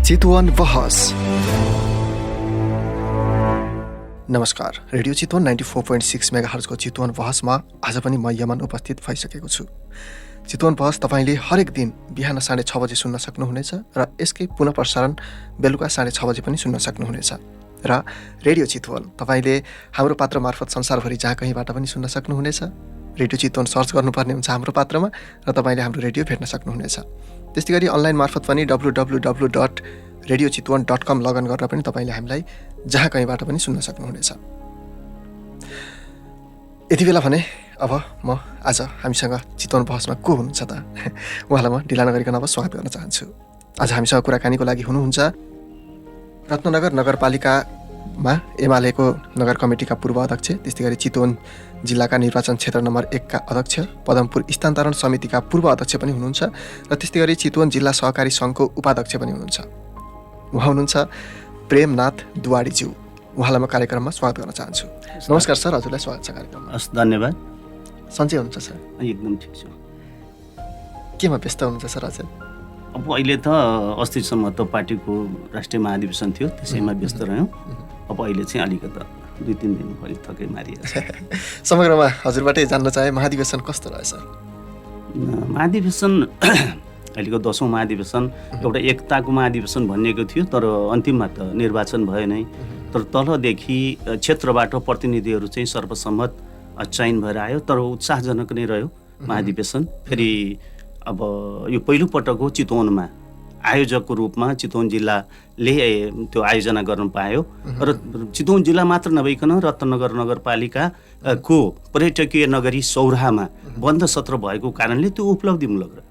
चितवन बहस। नमस्कार, रेडियो चितवन 94.6 मेगाहर्जको चितवन बहसमा आज पनि म यमन उपस्थित भइसकेको छु। चितवन बहस तपाईँले हरेक दिन बिहान 6:30 बजे सुन्न सक्नुहुनेछ र यसकै पुनः प्रसारण बेलुका 6:30 बजे पनि सुन्न सक्नुहुनेछ। र रेडियो चितवन तपाईँले हाम्रो पात्र मार्फत संसारभरि जहाँ कहीँबाट पनि सुन्न सक्नुहुनेछ। रेडियो चितवन सर्च गर्नुपर्ने हुन्छ हाम्रो पात्रमा र तपाईँले हाम्रो रेडियो भेट्न सक्नुहुनेछ। त्यस्तै गरी अनलाइन मार्फत पनि www.radiochitwan.com लगइन गरेर पनि तपाईँले हामीलाई जहाँ कहीँबाट पनि सुन्न सक्नुहुनेछ। यति बेला भने अब म आज हामीसँग चितवन बहसमा को हुनुहुन्छ त उहाँलाई म ढिला नगरिकन अब स्वागत गर्न चाहन्छु। आज हामीसँग कुराकानीको लागि हुनुहुन्छ रत्ननगर नगरपालिकामा एमालेको नगर कमिटीका पूर्व अध्यक्ष, त्यस्तै गरी चितवन जिल्लाका निर्वाचन क्षेत्र नम्बर 1 का अध्यक्ष, पदमपुर स्थानान्तरण समितिका पूर्व अध्यक्ष पनि हुनुहुन्छ र त्यस्तै गरी चितवन जिल्ला सहकारी सङ्घको उपाध्यक्ष पनि हुनुहुन्छ। उहाँ हुनुहुन्छ प्रेमनाथ दुवाडीज्यू। उहाँलाई म कार्यक्रममा स्वागत गर्न चाहन्छु। नमस्कार सर, हजुरलाई स्वागत छ कार्यक्रममा। हस्, धन्यवाद। सन्चै हुनुहुन्छ सर? एकदम ठिक छु। केमा व्यस्त हुनुहुन्छ सर हजुर? अब अहिले त अस्तिसम्म त पार्टीको राष्ट्रिय महाधिवेशन थियो, त्यसैमा व्यस्त रह्यौँ। अब अहिले चाहिँ अलिकति 2-3 दिन भरि थकै मारिएको छ। समग्रमा हजुरबाटै जान्न चाहे महाधिवेशन कस्तो रह्यो सर? महाधिवेशन अहिलेको 10औं महाधिवेशन एउटा एकताको महाधिवेशन भनिएको थियो, तर अन्तिममा त निर्वाचन भयो नै। तर तलदेखि क्षेत्रबाट प्रतिनिधिहरू चाहिँ सर्वसम्मत चयन भएर आयो, तर उत्साहजनक नै रह्यो महाधिवेशन। फेरि अब यो पहिलोपटक हो चितवनमा आयोजकको रूपमा चितवन जिल्लाले त्यो आयोजना गर्न पायो र चितवन जिल्ला मात्र नभइकन रत्ननगर नगरपालिकाको पर्यटकीय नगरी सौराहामा बन्द सत्र भएको कारणले त्यो उपलब्धिमूलक रह्यो।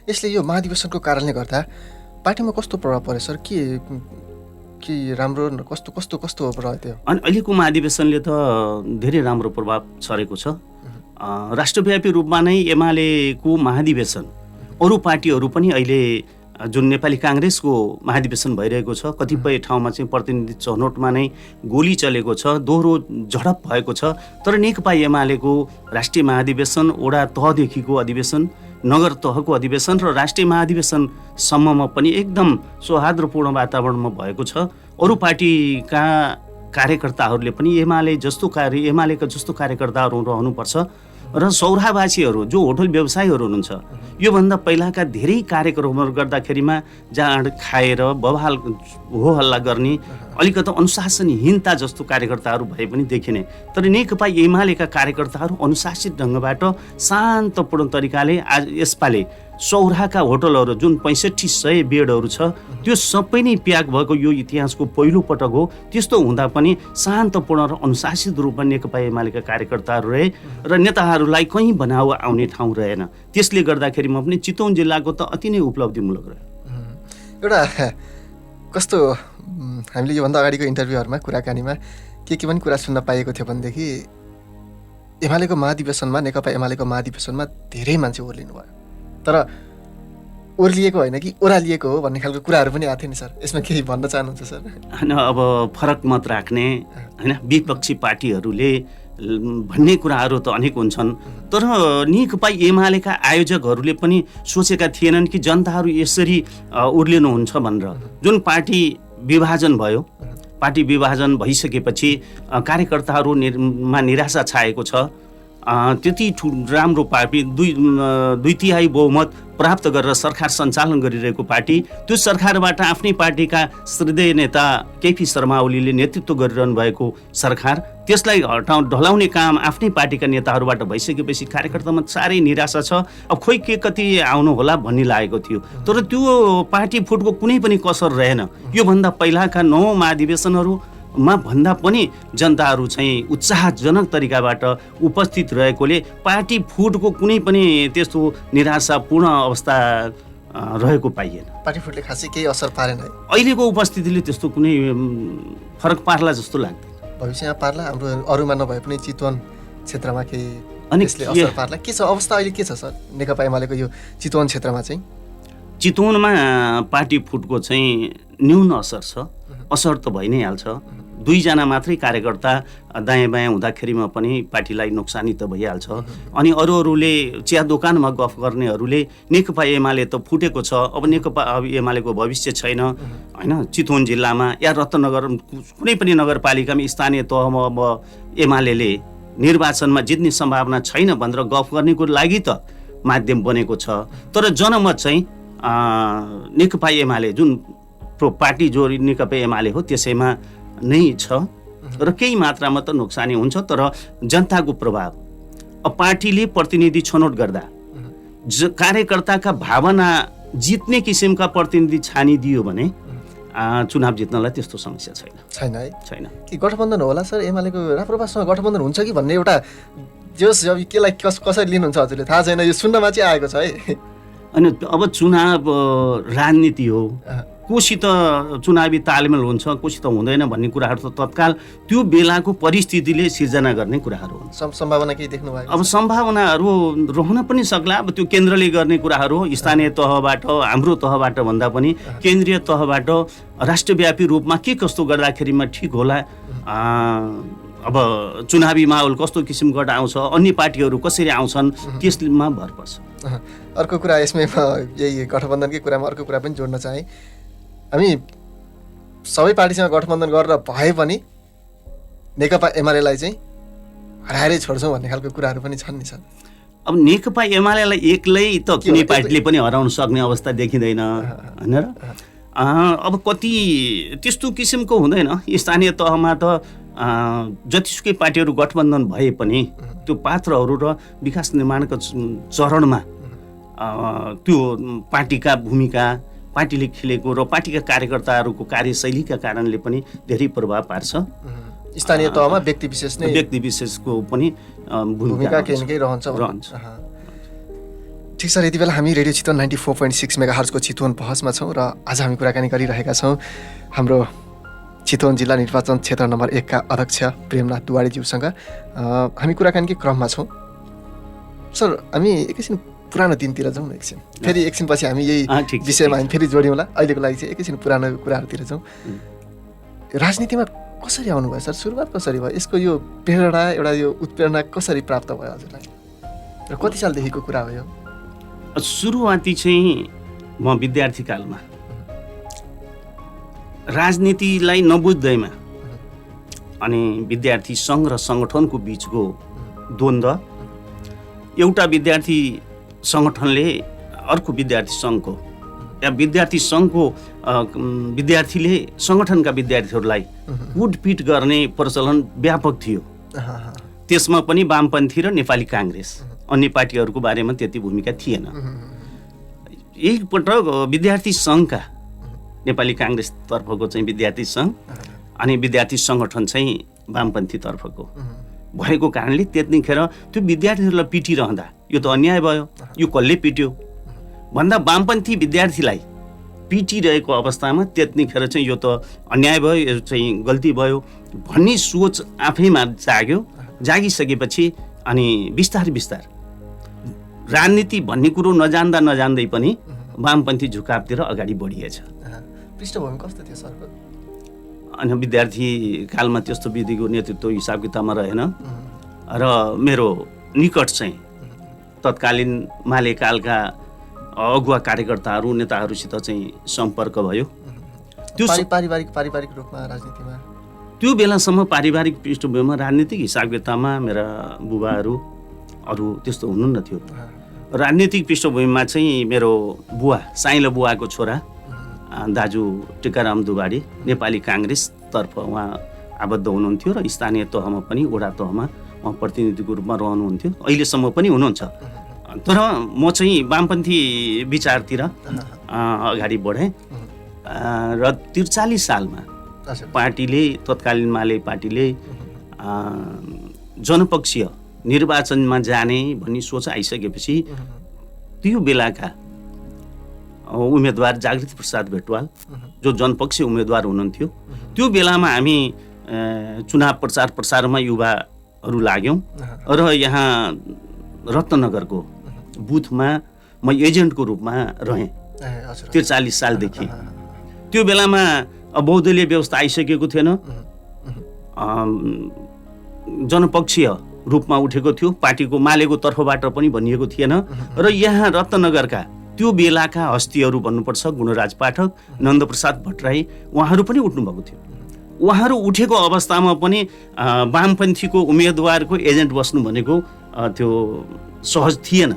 यसले यो महाधिवेशनको कारणले गर्दा पार्टीमा कस्तो प्रभाव पर्यो सर? के राम्रो कस्तो रह्यो त्यो? अनि अहिलेको महाधिवेशनले त धेरै राम्रो प्रभाव छरेको छ। राष्ट्रव्यापी रूपमा नै एमालेको महाधिवेशन अरू पार्टीहरू पनि अहिले जुन नेपाली काङ्ग्रेसको महाधिवेशन भइरहेको छ, कतिपय ठाउँमा चाहिँ प्रतिनिधि छनौटमा नै गोली चलेको छ, दोहोरो झडप भएको छ। तर नेकपा एमालेको राष्ट्रिय महाधिवेशन वडा तहदेखिको अधिवेशन, नगर तहको अधिवेशन र राष्ट्रिय महाधिवेशनसम्ममा पनि एकदम सौहार्दपूर्ण वातावरणमा भएको छ। अरू पार्टीका कार्यकर्ताहरूले पनि एमालेका जस्तो कार्यकर्ताहरू रहनुपर्छ र सौराहावासीहरू जो होटल व्यवसायीहरू हुनुहुन्छ, योभन्दा पहिलाका धेरै कार्यक्रमहरू गर्दाखेरिमा जाँड खाएर बवाल हो हल्ला गर्ने अलिकति अनुशासनहीनता जस्तो कार्यकर्ताहरू भए पनि देखिने। तर नेकपा एमालेका कार्यकर्ताहरू अनुशासित ढङ्गबाट शान्तपूर्ण तरिकाले आज यसपालि सौराहाका होटलहरू जुन 6500 बेडहरू छ त्यो सबै नै प्याक भएको यो इतिहासको पहिलो पटक हो। त्यस्तो हुँदा पनि शान्तपूर्ण र अनुशासित रूपमा नेकपा एमालेका कार्यकर्ताहरू रहे र नेताहरूलाई कहीँ बनाउ आउने ठाउँ रहेन। त्यसले गर्दाखेरिमा पनि चितवन जिल्लाको त अति नै उपलब्धिमूलक रह्यो। एउटा कस्तो हामीले योभन्दा अगाडिको इन्टरभ्यूहरूमा कुराकानीमा के पनि कुरा सुन्न पाइएको थियो भनेदेखि एमालेको महाधिवेशनमा, नेकपा एमालेको महाधिवेशनमा धेरै मान्छे ओर्लिनु भयो, तर ओर्लिएको होइन कि ओह्रालिएको हो भन्ने खालको कुराहरू पनि आएको थियो नि सर। यसमा केही भन्न चाहनुहुन्छ सर? होइन, अब फरक मत राख्ने होइन, विपक्षी पार्टीहरूले भन्ने कुराहरू त अनेक हुन्छन्, तर नेकपा एमालेका आयोजकहरूले पनि सोचेका थिएनन् कि जनताहरू यसरी ओर्लिनुहुन्छ भनेर। जुन पार्टी विभाजन भयो, पार्टी विभाजन भइसकेपछि कार्यकर्ताहरूमा निराशा छाएको छ। त्यति राम्रो पार्टी 2/3 बहुमत प्राप्त गरेर सरकार सञ्चालन गरिरहेको पार्टी, त्यो सरकारबाट आफ्नै पार्टीका श्रद्धेय नेता केपी शर्मा ओलीले नेतृत्व गरिरहनु भएको सरकार, त्यसलाई ढलाउने काम आफ्नै पार्टीका नेताहरूबाट भइसकेपछि कार्यकर्तामा साह्रै निराशा छ। अब खोइ के कति आउनु होला भन्ने लागेको थियो, तर त्यो पार्टी फुटको कुनै पनि कसर रहेन। योभन्दा पहिलाका 9 महाधिवेशनहरूमा भन्दा पनि जनताहरू चाहिँ उत्साहजनक तरिकाबाट उपस्थित रहेकोले पार्टी फुटको कुनै पनि त्यस्तो निराशापूर्ण अवस्था रहेको पाइएन। पार्टी फुटले खासै केही असर पारेन है? अहिलेको उपस्थितिले त्यस्तो कुनै फरक पार्ला जस्तो लाग्दैन। भविष्यमा पार्ला? हाम्रो अरूमा नभए पनि चितवन क्षेत्रमा केही असर पार्ला? के छ अवस्था अहिले, के छ सर नेकपा एमालेको यो चितवन क्षेत्रमा चाहिँ? चितवनमा पार्टी फुटको चाहिँ न्यून असर छ, असर त भइ नै हाल्छ। 2 जना मात्रै कार्यकर्ता दायाँ बायाँ हुँदाखेरिमा पनि पार्टीलाई नोक्सानी त भइहाल्छ। अनि अरूले चिया दोकानमा गफ गर्नेहरूले नेकपा एमाले त फुटेको छ, अब नेकपा एमालेको भविष्य छैन होइन। चितवन जिल्लामा या रत्नगर कुनै पनि नगरपालिकामा स्थानीय तहमा अब एमाले निर्वाचनमा जित्ने सम्भावना छैन भनेर गफ गर्नेको लागि त माध्यम बनेको छ। तर जनमत चाहिँ नेकपा एमाले जुन पार्टी जो नेकपा एमाले हो त्यसैमा नै छ र केही मात्रामा त नोक्सानी हुन्छ। तर जनताको प्रभाव, अब पार्टीले प्रतिनिधि छनौट गर्दा कार्यकर्ताका भावना जित्ने किसिमका प्रतिनिधि छानिदियो भने चुनाव जित्नलाई त्यस्तो समस्या छैन है। छैन कि गठबन्धन होला सर, एमालेको राप्रपासँग गठबन्धन हुन्छ कि भन्ने एउटा जोस अब केलाई कसरी लिनुहुन्छ हजुरले थाहा छैन, यो सुन्नमा चाहिँ आएको छ है। अनि अब चुनाव राजनीति हो, कोसित चुनावी तालमेल हुन्छ, कोसित हुँदैन भन्ने कुराहरू त तत्काल त्यो बेलाको परिस्थितिले सिर्जना गर्ने कुराहरू हुन्। सम्भावना केही देख्नु भएको? अब सम्भावनाहरू रहन पनि सक्ला। अब त्यो केन्द्रले गर्ने कुराहरू हो, स्थानीय तहबाट हाम्रो तहबाट भन्दा पनि केन्द्रीय तहबाट राष्ट्रव्यापी रूपमा के कस्तो गर्दाखेरिमा ठिक होला, अब चुनावी माहौल कस्तो किसिमबाट आउँछ, अन्य पार्टीहरू कसरी आउँछन् त्यसमा भर पर्छ। अर्को कुरा यसमै यही गठबन्धनकै कुरामा अर्को कुरा पनि जोड्न चाहेँ। हामी सबै पार्टीसँग गठबन्धन गरेर भए पनि नेकपा एमालेलाई चाहिँ हराएरै छोड्छौँ भन्ने खालको कुराहरू पनि छन् नि सर। अब नेकपा एमालेलाई एक्लै त कुनै पार्टीले पनि हराउन सक्ने अवस्था देखिँदैन होइन र। अब कति त्यस्तो किसिमको हुँदैन। स्थानीय तहमा त जतिसुकै पार्टीहरू गठबन्धन भए पनि त्यो पात्रहरू र विकास निर्माणको चरणमा त्यो पार्टीका भूमिका, पार्टीले खेलेको र पार्टीका कार्यकर्ताहरूको कार्यशैलीका कारणले पनि धेरै प्रभाव पार्छ। स्थानीय तहमा व्यक्ति विशेषको पनि भूमिका केही रहन्छ। ठिक छ, यति बेला हामी रेडियो चितवन 94.6 मेगाहर्जको चितवन बहसमा छौँ र आज हामी कुराकानी गरिरहेका छौँ हाम्रो चितवन जिल्ला निर्वाचन क्षेत्र नम्बर 1 का अध्यक्ष प्रेमनाथ दुवाडीज्यूसँग। हामी कुराकानीकै क्रममा छौँ। सर, हामी एकैछिन पुरानो दिनतिर जाउँ न एकछिन, फेरि एकछिनपछि हामी यही विषयमा हामी फेरि जोड्यौँला। अहिलेको लागि चाहिँ एकैछिन पुरानो कुराहरूतिर जाउँ। राजनीतिमा कसरी आउनुभयो सर? सुरुवात कसरी भयो? यसको यो प्रेरणा, एउटा यो उत्प्रेरणा कसरी प्राप्त भयो हजुरलाई र कति सालदेखिको कुरा हो यो? सुरुवाती चाहिँ म विद्यार्थी कालमा राजनीतिलाई नबुझ्दैमा अनि विद्यार्थी सङ्घ र सङ्गठनको बिचको द्वन्द्व, एउटा विद्यार्थी सङ्गठनले अर्को विद्यार्थी सङ्घको या विद्यार्थी सङ्घको विद्यार्थीले सङ्गठनका विद्यार्थीहरूलाई कुटपिट गर्ने प्रचलन व्यापक थियो। त्यसमा पनि वामपन्थी र नेपाली काङ्ग्रेस, अन्य पार्टीहरूको बारेमा त्यति भूमिका थिएन। एकपटक विद्यार्थी सङ्घका नेपाली काङ्ग्रेसतर्फको चाहिँ विद्यार्थी सङ्घ अनि विद्यार्थी सङ्गठन चाहिँ वामपन्थी तर्फको भएको कारणले त्यतिखेर त्यो विद्यार्थीहरूलाई पिटिरहँदा यो त अन्याय भयो, यो कसले पिट्यो भन्दा वामपन्थी विद्यार्थीलाई पिटिरहेको अवस्थामा त्यतिखेर चाहिँ यो त अन्याय भयो, यो चाहिँ गल्ती भयो भन्ने सोच आफैमा जागिसकेपछि अनि बिस्तारै राजनीति भन्ने कुरो नजान्दै पनि वामपन्थी झुकावतिर अगाडि बढिएछ। पृष्ठभूमि कस्तो थियो सरको? अनि विद्यार्थी कालमा त्यस्तो विधिको नेतृत्व हिसाब किताबमा रहेन र मेरो निकट चाहिँ तत्कालीन मालेकालका अगुवा कार्यकर्ताहरू नेताहरूसित चाहिँ सम्पर्क भयो। त्यो पारिवारिक रूपमा राजनीतिमा त्यो बेलासम्म पारिवारिक पृष्ठभूमिमा राजनीतिक हिसाब किताबमा मेरा बुबाहरू अरू त्यस्तो हुनुहुन्न थियो। राजनीतिक पृष्ठभूमिमा चाहिँ मेरो बुवा, साइलो बुवाको छोरा दाजु टिकाराम दुवाडी नेपाली काङ्ग्रेसतर्फ उहाँ आबद्ध हुनुहुन्थ्यो र स्थानीय तहमा पनि वडा तहमा उहाँ प्रतिनिधिको रूपमा रहनुहुन्थ्यो, अहिलेसम्म पनि हुनुहुन्छ। तर म चाहिँ वामपन्थी विचारतिर अगाडि बढेँ र 43 सालमा पार्टीले, तत्कालीन माले पार्टीले जनपक्षीय निर्वाचनमा जाने भन्ने सोच आइसकेपछि त्यो बेलाका उम्मेदवार जागृत प्रसाद भेटवाल जो जनपक्षीय उम्मेदवार हुनुहुन्थ्यो, त्यो बेलामा हामी चुनाव प्रचारमा युवाहरू लाग्यौँ र यहाँ रत्नगरको बुथमा म एजेन्टको रूपमा रहेँ 43 सालदेखि। त्यो बेलामा बहुदलीय व्यवस्था आइसकेको थिएन, जनपक्षीय रूपमा उठेको थियो, पार्टीको मालेको तर्फबाट पनि भनिएको थिएन। र यहाँ रत्नगरका त्यो बेलाका हस्तीहरू भन्नुपर्छ, गुणराज पाठक, नन्दप्रसाद भट्टराई, उहाँहरू पनि उठ्नुभएको थियो। उहाँहरू उठेको अवस्थामा पनि वामपन्थीको उम्मेदवारको एजेन्ट बस्नु भनेको त्यो सहज थिएन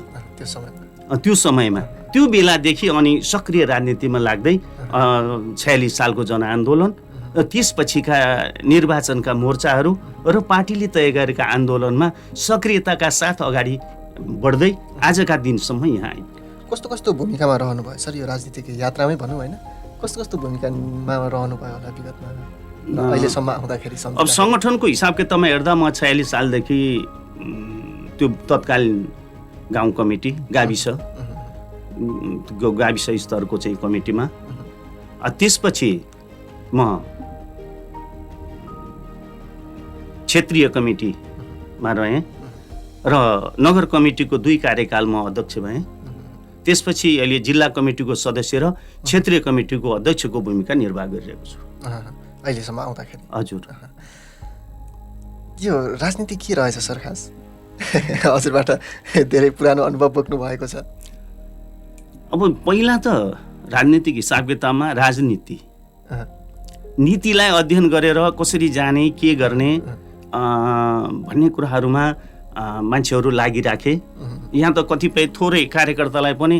त्यो समयमा। त्यो बेलादेखि अनि सक्रिय राजनीतिमा लाग्दै 46 सालको जनआन्दोलन, त्यसपछिका निर्वाचनका मोर्चाहरू र पार्टीले तय गरेका आन्दोलनमा सक्रियताका साथ अगाडि बढ्दै आजका दिनसम्म यहाँ आइपुग्यो। कस्तो कस्तो भूमिकामा रहनुभयो सर यो राजनीतिक यात्रामै भनौँ होइन? कस्तो कस्तो भूमिकामा रहनुभयो होला विगतमा अहिलेसम्म आउँदाखेरि? अब सङ्गठनको हिसाब किताबमा हेर्दा म 46 सालदेखि त्यो तत्कालीन गाउँ कमिटी गाविस स्तरको चाहिँ कमिटीमा, त्यसपछि म क्षेत्रीय कमिटीमा रहेँ र नगर कमिटीको 2 कार्यकाल म अध्यक्ष भएँ। त्यसपछि अहिले जिल्ला कमिटीको सदस्य र क्षेत्रीय कमिटीको अध्यक्षको भूमिका निर्वाह गरिरहेको छु अहिलेसम्म आउँदाखेरि। हजुर, यो राजनीति के रहेछ सर खास? हजुरबाट धेरै पुरानो अनुभव बोक्नु भएको छ। अब पहिला त राजनीतिक हिसाब किताबमा राजनीति नीतिलाई अध्ययन गरेर कसरी जाने, के गर्ने भन्ने कुराहरूमा मान्छेहरू लागिराखे। यहाँ त कतिपय थोरै कार्यकर्तालाई पनि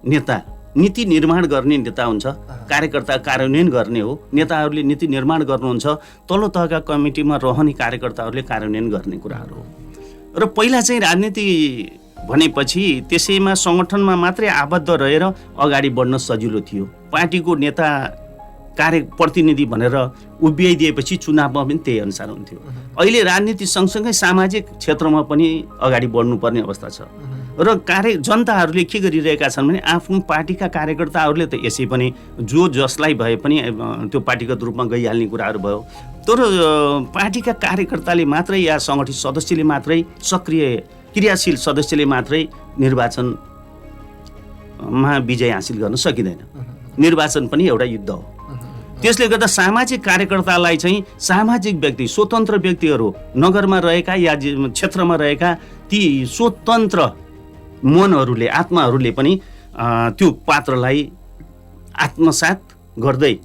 नेता नीति निर्माण गर्ने नेता हुन्छ, कार्यकर्ता कार्यान्वयन गर्ने हो। नेताहरूले नीति निर्माण गर्नुहुन्छ, तल्लो तहका कमिटीमा रहने कार्यकर्ताहरूले कार्यान्वयन गर्ने कुराहरू हो। र पहिला चाहिँ राजनीति भनेपछि त्यसैमा सङ्गठनमा मात्रै आबद्ध रहेर अगाडि बढ्न सजिलो थियो। पार्टीको नेता प्रतिनिधि भनेर उभ्याइदिएपछि चुनावमा पनि त्यही अनुसार हुन्थ्यो। अहिले राजनीति सँगसँगै सामाजिक क्षेत्रमा पनि अगाडि बढ्नुपर्ने अवस्था छ। र जनताहरूले के गरिरहेका छन् भने आफ्नो पार्टीका कार्यकर्ताहरूले त यसै पनि जो जसलाई भए पनि त्यो पार्टीगत रूपमा गइहाल्ने कुराहरू भयो। तर पार्टीका कार्यकर्ताले मात्रै या सङ्गठित सदस्यले मात्रै, सक्रिय क्रियाशील सदस्यले मात्रै निर्वाचनमा विजय हासिल गर्न सकिँदैन। निर्वाचन पनि एउटा युद्ध हो। त्यसले गर्दा सामाजिक कार्यकर्तालाई चाहिँ सामाजिक व्यक्ति, स्वतन्त्र व्यक्तिहरू, नगरमा रहेका या क्षेत्रमा रहेका ती स्वतन्त्र मनहरूले, आत्माहरूले पनि त्यो पात्रलाई आत्मसात गर्दै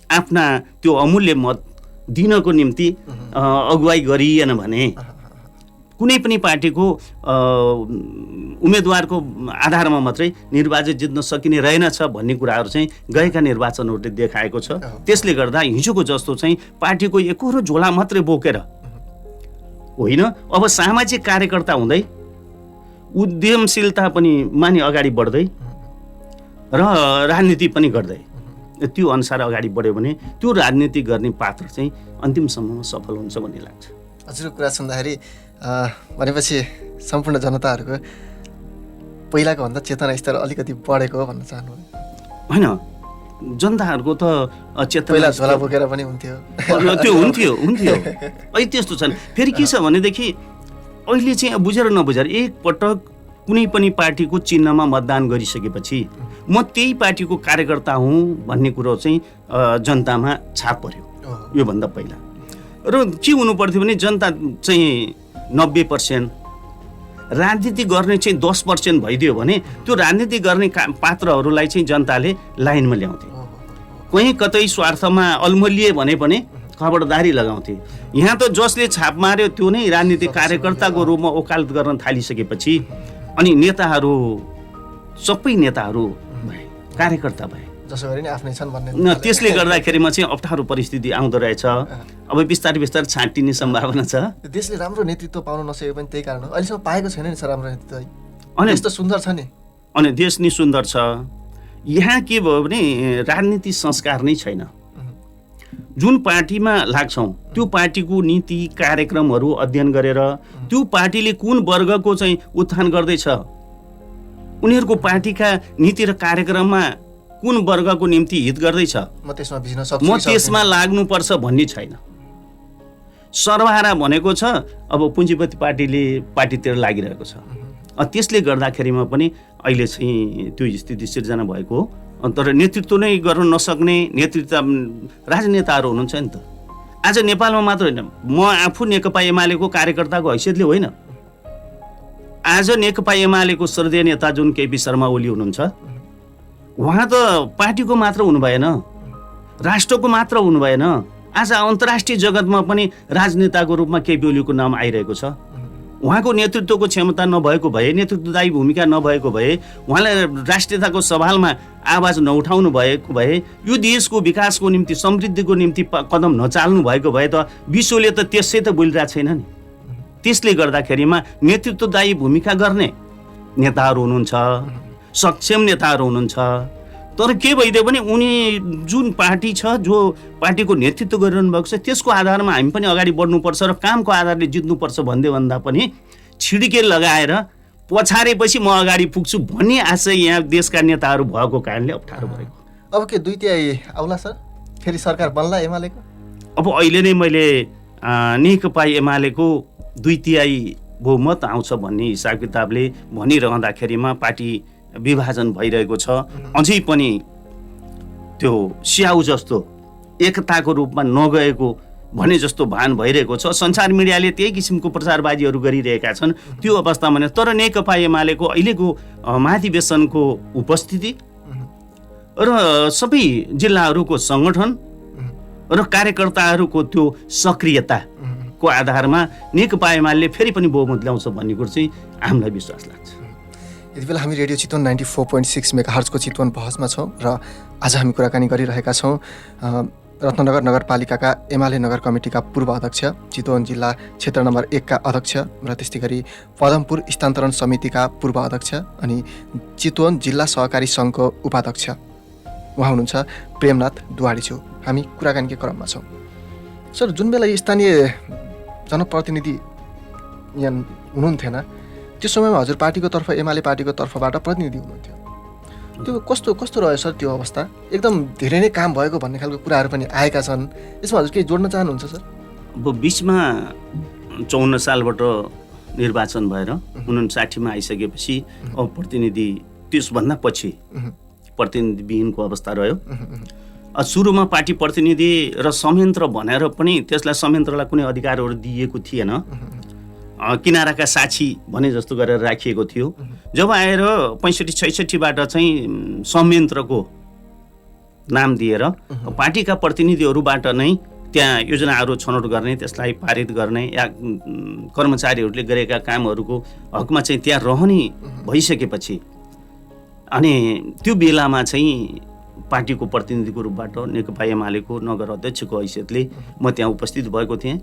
आफ्ना त्यो अमूल्य मत दिनको निम्ति अगुवाई गरिएन भने कुनै पनि पार्टीको उम्मेदवारको आधारमा मात्रै निर्वाचन जित्न सकिने रहेनछ भन्ने कुराहरू चाहिँ गएका निर्वाचनहरूले देखाएको छ। त्यसले गर्दा हिजोको जस्तो चाहिँ पार्टीको एकहोरो झोला मात्रै बोकेर होइन, अब सामाजिक कार्यकर्ता हुँदै उद्यमशीलता पनि मानि अगाडि बढ्दै र राजनीति पनि गर्दै त्यो अनुसार अगाडि बढ्यो भने त्यो राजनीति गर्ने पात्र चाहिँ अन्तिमसम्ममा सफल हुन्छ भन्ने लाग्छ। हजुरको कुरा सुन्दाखेरि भनेपछि सम्पूर्ण जनताहरूको पहिलाको भन्दा चेतना स्तर अलिकति बढेको हो भन्न चाहनु होइन? जनताहरूको त चेतना झोला बोकेर पनि हुन्थ्यो, त्यो हुन्थ्यो। अहिले त्यस्तो छन्। फेरि के छ भनेदेखि अहिले चाहिँ बुझेर नबुझेर एकपटक कुनै पनि पार्टीको चिन्हमा मतदान गरिसकेपछि म त्यही पार्टीको कार्यकर्ता हुँ भन्ने कुरो चाहिँ जनतामा छाप पर्यो योभन्दा पहिला। र के हुनु पर्थ्यो भने जनता चाहिँ 90%, राजनीति गर्ने चाहिँ 10% भइदियो भने त्यो राजनीति गर्ने पात्रहरूलाई चाहिँ जनताले लाइनमा ल्याउँथे। कहीँ कतै स्वार्थमा अल्मलिए भने पनि खबरदारी लगाउँथे। यहाँ त जसले छाप मार्यो त्यो नै राजनीतिक कार्यकर्ताको रूपमा वकालत गर्न थालिसकेपछि अनि नेताहरू, सबै नेताहरू भए, कार्यकर्ता भए, जसो गरी नै आफ्नै छन् भन्ने। त्यसले गर्दाखेरिमा चाहिँ अप्ठ्यारो परिस्थिति आउँदो रहेछ। अब बिस्तारै बिस्तारै छाँटिने सम्भावना छ। देशले राम्रो नेतृत्व पाउन नसकेको पनि त्यही कारण हो। अहिलेसम्म पाएको छैन नि सर राम्रो नेतृत्व। अनि यस्तो सुन्दर छ नि, अनि देश नै सुन्दर छ। यहाँ के भयो भने राजनीति संस्कार नै छैन। जुन पार्टीमा लाग्छौँ त्यो पार्टीको नीति कार्यक्रमहरू अध्ययन गरेर त्यो पार्टीले कुन वर्गको चाहिँ उत्थान गर्दैछ, उनीहरूको पार्टीका नीति र कार्यक्रममा कुन वर्गको निम्ति हित गर्दैछ, म त्यसमा लाग्नुपर्छ भन्ने छैन। सर्वहारा भनेको छ अब पुँजीपति पार्टीतिर लागिरहेको छ। त्यसले गर्दाखेरिमा पनि अहिले चाहिँ त्यो स्थिति सिर्जना भएको तर नेतृत्व नै गर्न नसक्ने नेतृत्व राजनेताहरू हुनुहुन्छ नि त। आज नेपालमा मात्र होइन, म आफू नेकपा एमालेको कार्यकर्ताको हैसियतले होइन, आज नेकपा एमालेको श्रद्धेय नेता जुन केपी शर्मा ओली हुनुहुन्छ, उहाँ त पार्टीको मात्र हुनु भएन, राष्ट्रको मात्र हुनु भएन, आज अन्तर्राष्ट्रिय जगतमा पनि राजनेताको रूपमा केपी ओलीको नाम आइरहेको छ। उहाँको नेतृत्वको क्षमता नभएको भए, नेतृत्वदायी भूमिका नभएको भए, उहाँलाई राष्ट्रियताको सवालमा आवाज नउठाउनु भएको भए, यो देशको विकासको निम्ति समृद्धिको निम्ति कदम नचाल्नु भएको भए त विश्वले त त्यसै त बोलिरहेको छैन नि। त्यसले गर्दाखेरिमा नेतृत्वदायी भूमिका गर्ने नेताहरू हुनुहुन्छ, सक्षम नेताहरू हुनुहुन्छ, तर के भइदियो भने उनी जुन पार्टी छ, जो पार्टीको नेतृत्व गरिरहनु भएको छ, त्यसको आधारमा हामी पनि अगाडि बढ्नुपर्छ र कामको आधारले जित्नुपर्छ भन्दा पनि छिड्के लगाएर पछारेपछि म अगाडि पुग्छु भन्ने आशय यहाँ देशका नेताहरू भएको कारणले अप्ठ्यारो भएको। अब के 2/3 आउला सर? फेरि सरकार बन्ला एमालेको? अब अहिले नै मैले नेकपा एमालेको 2/3 बहुमत आउँछ भन्ने हिसाब किताबले भनिरहँदाखेरिमा पार्टी विभाजन भइरहेको छ। अझै पनि त्यो स्याउ जस्तो एकताको रूपमा नगएको भने जस्तो भान भइरहेको छ। संसार मिडियाले त्यही किसिमको प्रचारबाजीहरू गरिरहेका छन्। त्यो अवस्थामा नै तर नेकपा एमालेको अहिलेको महाधिवेशनको उपस्थिति र सबै जिल्लाहरूको सङ्गठन र कार्यकर्ताहरूको त्यो सक्रियताको आधारमा नेकपा एमाले फेरि पनि बहुमत ल्याउँछ भन्ने कुरो चाहिँ हामीलाई विश्वास लाग्छ। यति बेला हामी रेडियो चितवन 94.6 मेगाहर्जको चितवन बहसमा छौँ र आज हामी कुराकानी गरिरहेका छौँ रत्ननगर नगरपालिकाका एमाले नगर कमिटीका पूर्व अध्यक्ष, चितवन जिल्ला क्षेत्र नम्बर 1 का अध्यक्ष र त्यस्तै गरी पदमपुर स्थानान्तरण समितिका पूर्व अध्यक्ष अनि चितवन जिल्ला सहकारी सङ्घको उपाध्यक्ष उहाँ हुनुहुन्छ प्रेमनाथ दुवाडीज्यू। हामी कुराकानीकै क्रममा छौँ। सर, जुन बेला स्थानीय जनप्रतिनिधि यहाँ हुनुहुन्थेन त्यो समयमा हजुर पार्टीको तर्फ, एमाले पार्टीको तर्फबाट प्रतिनिधि हुनुहुन्थ्यो, त्यो कस्तो रह्यो सर त्यो अवस्था? एकदम धेरै नै काम भएको भन्ने खालको कुराहरू पनि आएका छन्, यसमा हजुर केही जोड्न चाहनुहुन्छ सर? अब बिचमा 54 सालबाट निर्वाचन भएर 59 मा आइसकेपछि अब प्रतिनिधि, त्यसभन्दा पछि प्रतिनिधिविहीनको अवस्था रह्यो। सुरुमा पार्टी प्रतिनिधि र संयन्त्र भनेर पनि त्यसलाई संयन्त्रलाई कुनै अधिकारहरू दिएको थिएन, किनाराका साक्षी भने जस्तो गरेर राखिएको थियो। जब आएर 65-66बाट चाहिँ संयन्त्रको नाम दिएर पार्टीका प्रतिनिधिहरूबाट नै त्यहाँ योजनाहरू छनौट गर्ने, त्यसलाई पारित गर्ने या कर्मचारीहरूले गरेका कामहरूको हकमा चाहिँ त्यहाँ रहने भइसकेपछि अनि त्यो बेलामा चाहिँ पार्टीको प्रतिनिधिको रूपबाट नेकपा एमालेको नगर अध्यक्षको हैसियतले म त्यहाँ उपस्थित भएको थिएँ।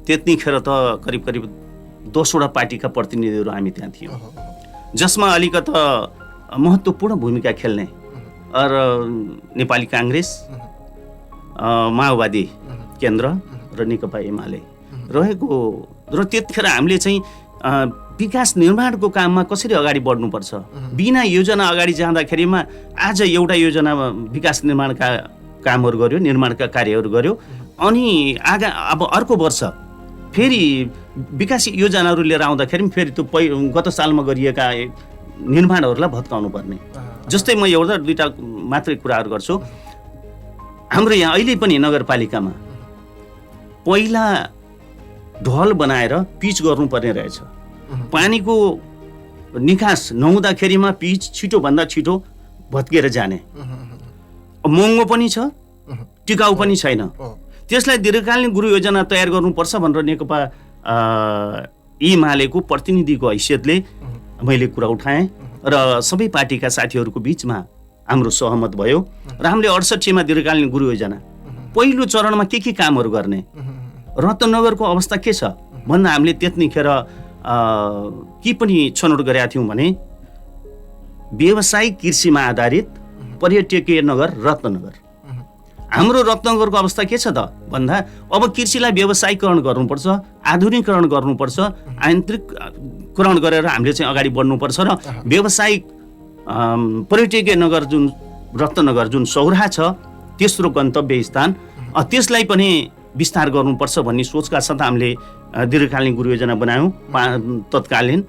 त्यतिखेर त करिब 10वटा पार्टीका प्रतिनिधिहरू हामी त्यहाँ थियौँ, जसमा अलिकता महत्त्वपूर्ण भूमिका खेल्ने र नेपाली काङ्ग्रेस, माओवादी केन्द्र र नेकपा एमाले रहेको र त्यतिखेर हामीले चाहिँ विकास निर्माणको काममा कसरी अगाडि बढ्नुपर्छ, बिना योजना अगाडि जाँदाखेरिमा आज एउटा योजना विकास निर्माणका कामहरू गर्यो, निर्माणका कार्यहरू गर्यो, अनि अब अर्को वर्ष फेरि विकास योजनाहरू लिएर आउँदाखेरि फेरि त्यो गत सालमा गरिएका निर्माणहरूलाई भत्काउनु पर्ने। जस्तै म एउटा दुईवटा मात्रै कुराहरू गर्छु। हाम्रो यहाँ अहिले पनि नगरपालिकामा पहिला ढल बनाएर पिच गर्नुपर्ने रहेछ। पानीको निकास नहुँदाखेरिमा पिच छिटोभन्दा छिटो भत्किएर जाने, महँगो पनि छ, टिकाउ पनि छैन। त्यसलाई दीर्घकालीन गृह योजना तयार गर्नुपर्छ भनेर नेकपा एमालेको प्रतिनिधिको हैसियतले मैले कुरा उठाएँ र सबै पार्टीका साथीहरूको बिचमा हाम्रो सहमत भयो र हामीले 68 मा दीर्घकालीन गृह योजना पहिलो चरणमा के कामहरू गर्ने, रत्ननगरको अवस्था के छ भन्दा हामीले त्यतिखेर के पनि छनौट गरेका थियौँ भने व्यावसायिक कृषिमा आधारित पर्यटकीय नगर रत्ननगर। हाम्रो रत्नगरको अवस्था के छ त भन्दा अब कृषिलाई व्यावसायिकरण गर्नुपर्छ, आधुनिकीकरण गर्नुपर्छ, यान्त्रिकरण गरेर हामीले चाहिँ अगाडि बढ्नुपर्छ र व्यावसायिक पर्यटकीय नगर जुन रत्ननगर जुन सौराहा छ तेस्रो गन्तव्य स्थान, त्यसलाई पनि विस्तार गर्नुपर्छ भन्ने सोचका साथ हामीले दीर्घकालीन गृह योजना बनायौँ, तत्कालीन,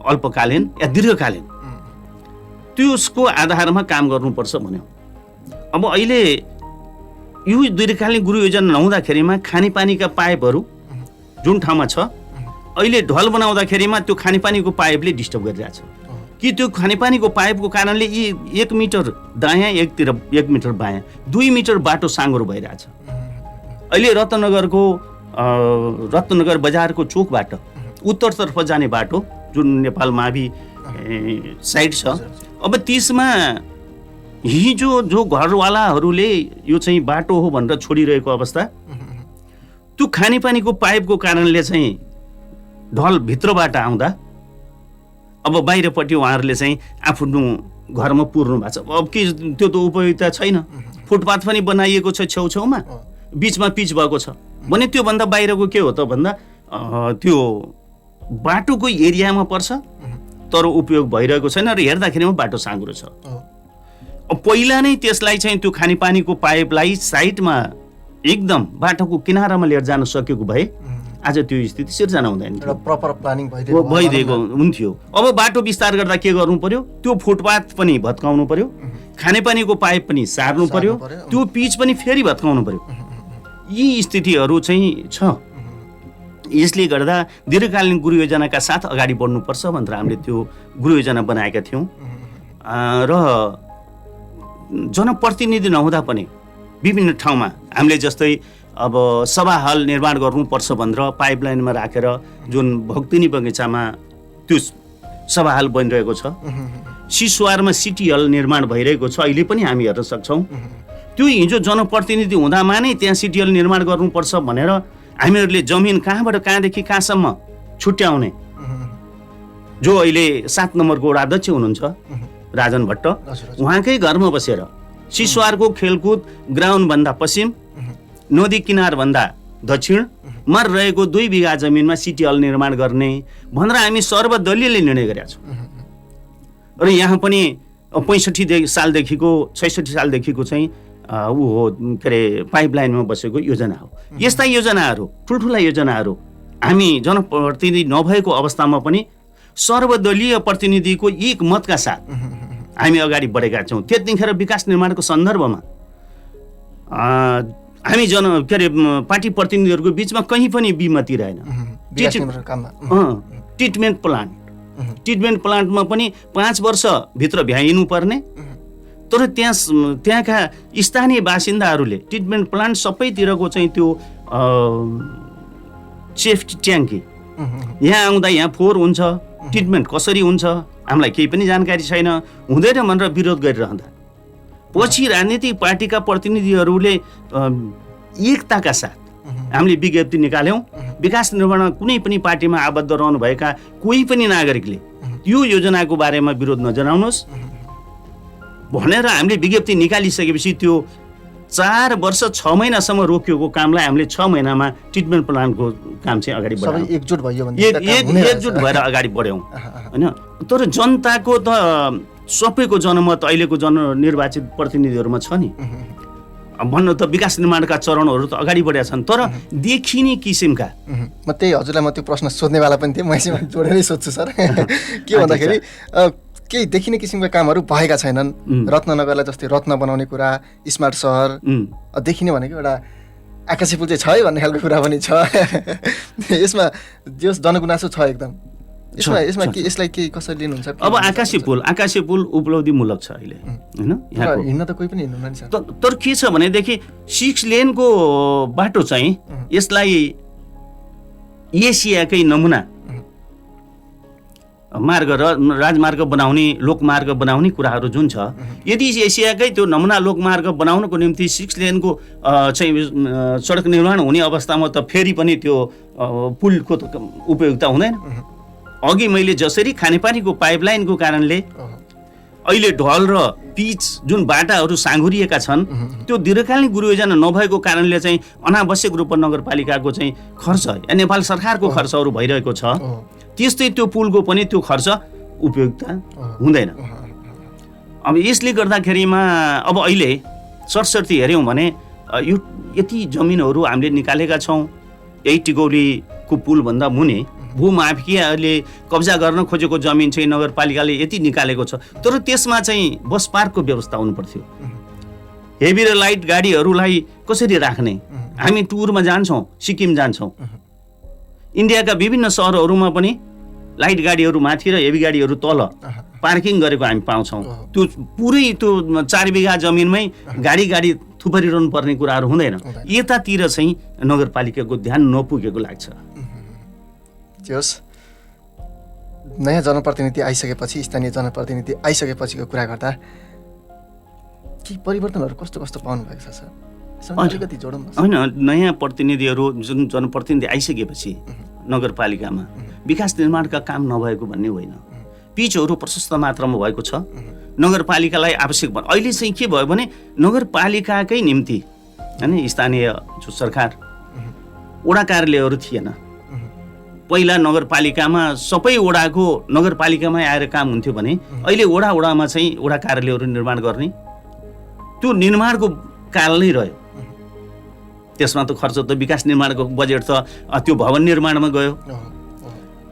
अल्पकालीन या दीर्घकालीन। त्यसको आधारमा काम गर्नुपर्छ भन्यो। अब अहिले यो दीर्घकालीन गृह योजना नहुँदाखेरिमा खानेपानीका पाइपहरू जुन ठाउँमा छ अहिले ढल बनाउँदाखेरिमा त्यो खानेपानीको पाइपले डिस्टर्ब गरिरहेछ कि त्यो खानेपानीको पाइपको कारणले यी 1 मिटर दायाँ एकतिर 1 मिटर बायाँ 2 मिटर बाटो साँगुरो भइरहेछ। अहिले रत्नगर बजारको चोकबाट उत्तरतर्फ जाने बाटो जुन नेपाल मावि साइड छ, अब त्यसमा हिजो जो घरवालाहरूले यो चाहिँ बाटो हो भनेर छोडिरहेको अवस्था, त्यो खानेपानीको पाइपको कारणले चाहिँ ढल भित्रबाट आउँदा अब बाहिरपट्टि उहाँहरूले चाहिँ आफ्नो घरमा पुर्नु भएको छ। अब के त्यो त उपयोगिता छैन। फुटपाथ पनि बनाइएको छ छेउछेउमा, बिचमा पिच भएको छ भने त्योभन्दा बाहिरको के हो त भन्दा त्यो बाटोको एरियामा पर्छ तर उपयोग भइरहेको छैन र हेर्दाखेरिमा बाटो साँगुरो छ। अब पहिला नै त्यसलाई चाहिँ त्यो खानेपानीको पाइपलाई साइडमा एकदम बाटोको किनारामा लिएर जान सकेको भए आज त्यो स्थिति सिर्जना हुँदैन, प्रपर प्लानिङ भइदिएको हुन्थ्यो। अब बाटो विस्तार गर्दा के गर्नु पर्यो, त्यो फुटपाथ पनि भत्काउनु पर्यो, खानेपानीको पाइप पनि सार्नु पर्यो, त्यो पिच पनि फेरि भत्काउनु पर्यो। यी स्थितिहरू चाहिँ छ। यसले गर्दा दीर्घकालीन गृह योजनाका साथ अगाडि बढ्नुपर्छ भनेर हामीले त्यो गृह योजना बनाएका थियौँ र जनप्रतिनिधि नहुँदा पनि विभिन्न ठाउँमा हामीले जस्तै अब सभा हल निर्माण गर्नुपर्छ भनेर पाइपलाइनमा राखेर जुन भक्तिनी बगैँचामा त्यो सभा हल बनिरहेको छ, सिसुवारमा सिटी हल निर्माण भइरहेको छ, अहिले पनि हामी हेर्न सक्छौँ। त्यो हिजो जनप्रतिनिधि हुँदामा नै त्यहाँ सिटी हल निर्माण गर्नुपर्छ भनेर हामीहरूले जमिन कहाँबाट कहाँदेखि कहाँसम्म छुट्याउने, जो अहिले 7 नम्बरको वडा अध्यक्ष हुनुहुन्छ राजन भट्ट, उहाँकै घरमा बसेर सिसुवारको खेलकुद ग्राउन्डभन्दा पश्चिम नदी किनारभन्दा दक्षिणमा रहेको 2 बिघा जमिनमा सिटी हल निर्माण गर्ने भनेर हामी सर्वदलीयले निर्णय गरेका छौँ। र यहाँ पनि 65 सालदेखिको 66 सालदेखिको चाहिँ ऊ हो के अरे पाइपलाइनमा बसेको योजना हो। यस्ता योजनाहरू ठुल्ठुला योजनाहरू हामी जनप्रतिनिधि नभएको अवस्थामा पनि सर्वदलीय प्रतिनिधिको एक मतका साथ हामी अगाडि बढेका छौँ। त्यतिखेर विकास निर्माणको सन्दर्भमा हामी के अरे पार्टी प्रतिनिधिहरूको बिचमा कहीँ पनि विमति रहेन। ट्रिटमेन्ट प्लान्टमा पनि 5 वर्षभित्र भ्याइनु पर्ने, तर त्यहाँका स्थानीय बासिन्दाहरूले ट्रिटमेन्ट प्लान्ट सबैतिरको चाहिँ त्यो सेफ्टी ट्याङ्की यहाँ आउँदा यहाँ फोहोर हुन्छ, ट्रिटमेन्ट कसरी हुन्छ हामीलाई केही पनि जानकारी छैन, हुँदैन भनेर विरोध गरिरहँदा पछि राजनीतिक पार्टीका प्रतिनिधिहरूले एकताका साथ हामीले विज्ञप्ति निकाल्यौँ। विकास निर्माणमा कुनै पनि पार्टीमा आबद्ध रहनुभएका कोही पनि नागरिकले यो योजनाको बारेमा विरोध नजनाउनुहोस् भनेर हामीले विज्ञप्ति निकालिसकेपछि त्यो 4 वर्ष 6 महिनासम्म रोकिएको कामलाई हामीले 6 महिनामा ट्रिटमेन्ट प्लान्टको काम चाहिँ अगाडि बढायौँ। एकजुट भएर अगाडि बढ्यौँ होइन। तर जनताको त सबैको जनमत अहिलेको जननिर्वाचित प्रतिनिधिहरूमा छ नि, भन्नु त विकास निर्माणका चरणहरू त अगाडि बढेका छन्, तर देखिने किसिमका म त्यही हजुरलाई म त्यो प्रश्न सोध्नेवाला पनि थिएँ, म जोडेरै सोध्छु सर। के भन्दाखेरि केही देखिने किसिमका कामहरू भएका छैनन्। रत्ननगरलाई जस्तै रत्न बनाउने कुरा, स्मार्ट सहर देखिने भनेको एउटा आकाशे पुल चाहिँ छ है भन्ने खालको कुरा पनि छ। यसमा जस जनगुनासो छ एकदम। यसलाई के कसरी लिनुहुन्छ? अब आकाशे पुल उपलब्धिमूलक छ अहिले होइन, हिँड्न त कोही पनि हिँड्नु नि। तर के छ भनेदेखि 6 लेनको बाटो चाहिँ यसलाई एसियाकै नमुना मार्ग र राजमार्ग बनाउने, लोकमार्ग बनाउने कुराहरू जुन छ, यदि एसियाकै त्यो नमुना लोकमार्ग बनाउनको निम्ति 6 लेनको चाहिँ सडक निर्माण हुने अवस्थामा त फेरि पनि त्यो पुलको त उपयोगिता हुँदैन। अघि मैले जसरी खानेपानीको पाइपलाइनको कारणले अहिले ढल र पिच जुन बाटाहरू साँघुरिएका छन्, त्यो दीर्घकालीन गृह योजना नभएको कारणले चाहिँ अनावश्यक रूपमा नगरपालिकाको चाहिँ खर्च या नेपाल सरकारको खर्चहरू भइरहेको छ, त्यस्तै त्यो पुलको पनि त्यो खर्च उपयुक्त हुँदैन। अब यसले गर्दाखेरिमा अब अहिले सरसर्ती हेऱ्यौँ भने यो यति जमिनहरू हामीले निकालेका छौँ। यही टिकौलीको पुलभन्दा मुनि भूमाफियाहरूले कब्जा गर्न खोजेको जमिन चाहिँ नगरपालिकाले यति निकालेको छ, तर त्यसमा चाहिँ बस पार्कको व्यवस्था हुनुपर्थ्यो। हेभी र लाइट गाडीहरूलाई कसरी राख्ने? हामी टुरमा जान्छौँ, सिक्किम जान्छौँ, इन्डियाका विभिन्न सहरहरूमा पनि लाइट गाडीहरू माथि र हेभी गाडीहरू तल पार्किङ गरेको हामी पाउँछौँ। त्यो पुरै त्यो 4 बिघा जमिनमै गाडी थुपरिरहनु पर्ने कुराहरू हुँदैन। यतातिर चाहिँ नगरपालिकाको ध्यान नपुगेको लाग्छ। जे होस्, नयाँ जनप्रतिनिधि आइसकेपछि, स्थानीय जनप्रतिनिधि आइसकेपछिको कुरा गर्दा के परिवर्तनहरू कस्तो कस्तो पाउनु भएको छ सर? अलिकति जोडौँ न। होइन, नयाँ प्रतिनिधिहरू जुन जनप्रतिनिधि आइसकेपछि नगरपालिकामा विकास निर्माणका काम नभएको भन्ने होइन, पिचहरू प्रशस्त मात्रामा भएको छ। नगरपालिकालाई आवश्यक अहिले चाहिँ के भयो भने नगरपालिकाकै निम्ति हैन स्थानीय जो सरकार वडा कार्यालयहरू थिएन। पहिला नगरपालिकामा सबै वडाको नगरपालिकामै आएर काम हुन्थ्यो भने अहिले वडामा चाहिँ वडा कार्यालयहरू निर्माण गर्ने त्यो निर्माणको काल नै रह्यो। त्यसमा त खर्च त विकास निर्माणको बजेट त त्यो भवन निर्माणमा गयो।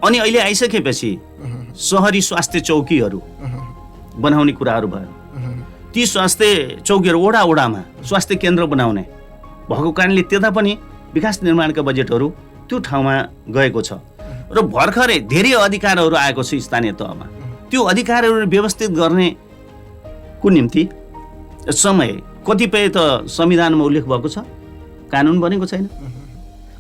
अनि अहिले आइसकेपछि सहरी स्वास्थ्य चौकीहरू बनाउने कुराहरू भयो। ती स्वास्थ्य चौकीहरू वडामा स्वास्थ्य केन्द्र बनाउने भएको कारणले त्यता पनि विकास निर्माणका बजेटहरू त्यो ठाउँमा गएको छ र भर्खरै धेरै अधिकारहरू आएको छ स्थानीय तहमा। त्यो अधिकारहरू व्यवस्थित गर्नेको निम्ति समय कतिपय त संविधानमा उल्लेख भएको छ, कानुन बनेको छैन।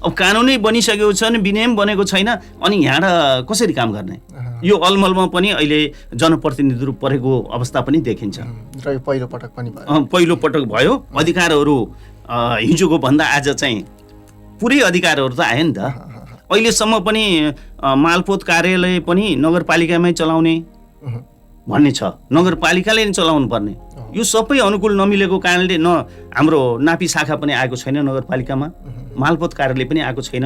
अब कानुनै बनिसकेको छ भने विनियम बनेको छैन, अनि यहाँ कसरी काम गर्ने? यो अलमलमा पनि अहिले जनप्रतिनिधिहरू परेको अवस्था पनि देखिन्छ। र यो पहिलो पटक भयो। अधिकारहरू हिजोको भन्दा आज चाहिँ पुरै अधिकारहरू त आयो नि त। अहिलेसम्म पनि मालपोत कार्यालय पनि नगरपालिकामै चलाउने भन्ने छ, नगरपालिकाले नै चलाउनु पर्ने। यो सबै अनुकूल नमिलेको कारणले न हाम्रो नापी शाखा पनि आएको छैन नगरपालिकामा, मालपोत कार्यालय पनि आएको छैन।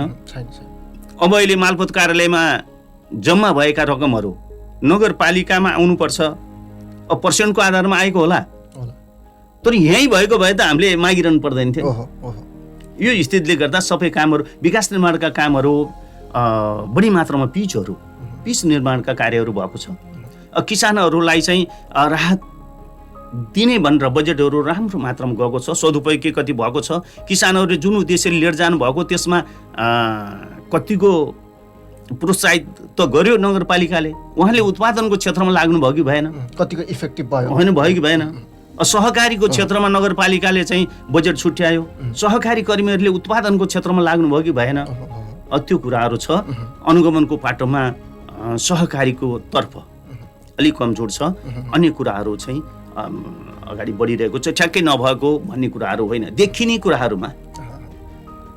अब अहिले मालपोत कार्यालयमा जम्मा भएका रकमहरू नगरपालिकामा आउनुपर्छ। अब पर्सेन्टको आधारमा आएको होला, तर यहीँ भएको भए त हामीले मागिरहनु पर्दैन थियो। यो स्थितिले गर्दा सबै कामहरू विकास निर्माणका कामहरू बढी मात्रामा पिच निर्माणका कार्यहरू भएको छ। किसानहरूलाई चाहिँ राहत दिने भनेर बजेटहरू राम्रो मात्रामा गएको छ। सदुपयोग के कति भएको छ, किसानहरूले जुन उद्देश्यले लिएर जानुभएको त्यसमा कतिको प्रोत्साहित त गर्यो नगरपालिकाले। उहाँले उत्पादनको क्षेत्रमा लाग्नुभयो कि भएन? कतिको इफेक्टिभ भयो कि भएन? सहकारीको क्षेत्रमा नगरपालिकाले चाहिँ बजेट छुट्यायो, सहकारी कर्मीहरूले उत्पादनको क्षेत्रमा लाग्नुभयो कि भएन? त्यो कुराहरू छ। अनुगमनको पाटोमा सहकारीको तर्फ अलिक कमजोर छ। अन्य कुराहरू चाहिँ अगाडि बढिरहेको छ। ठ्याक्कै नभएको भन्ने कुराहरू होइन, देखिने कुराहरूमा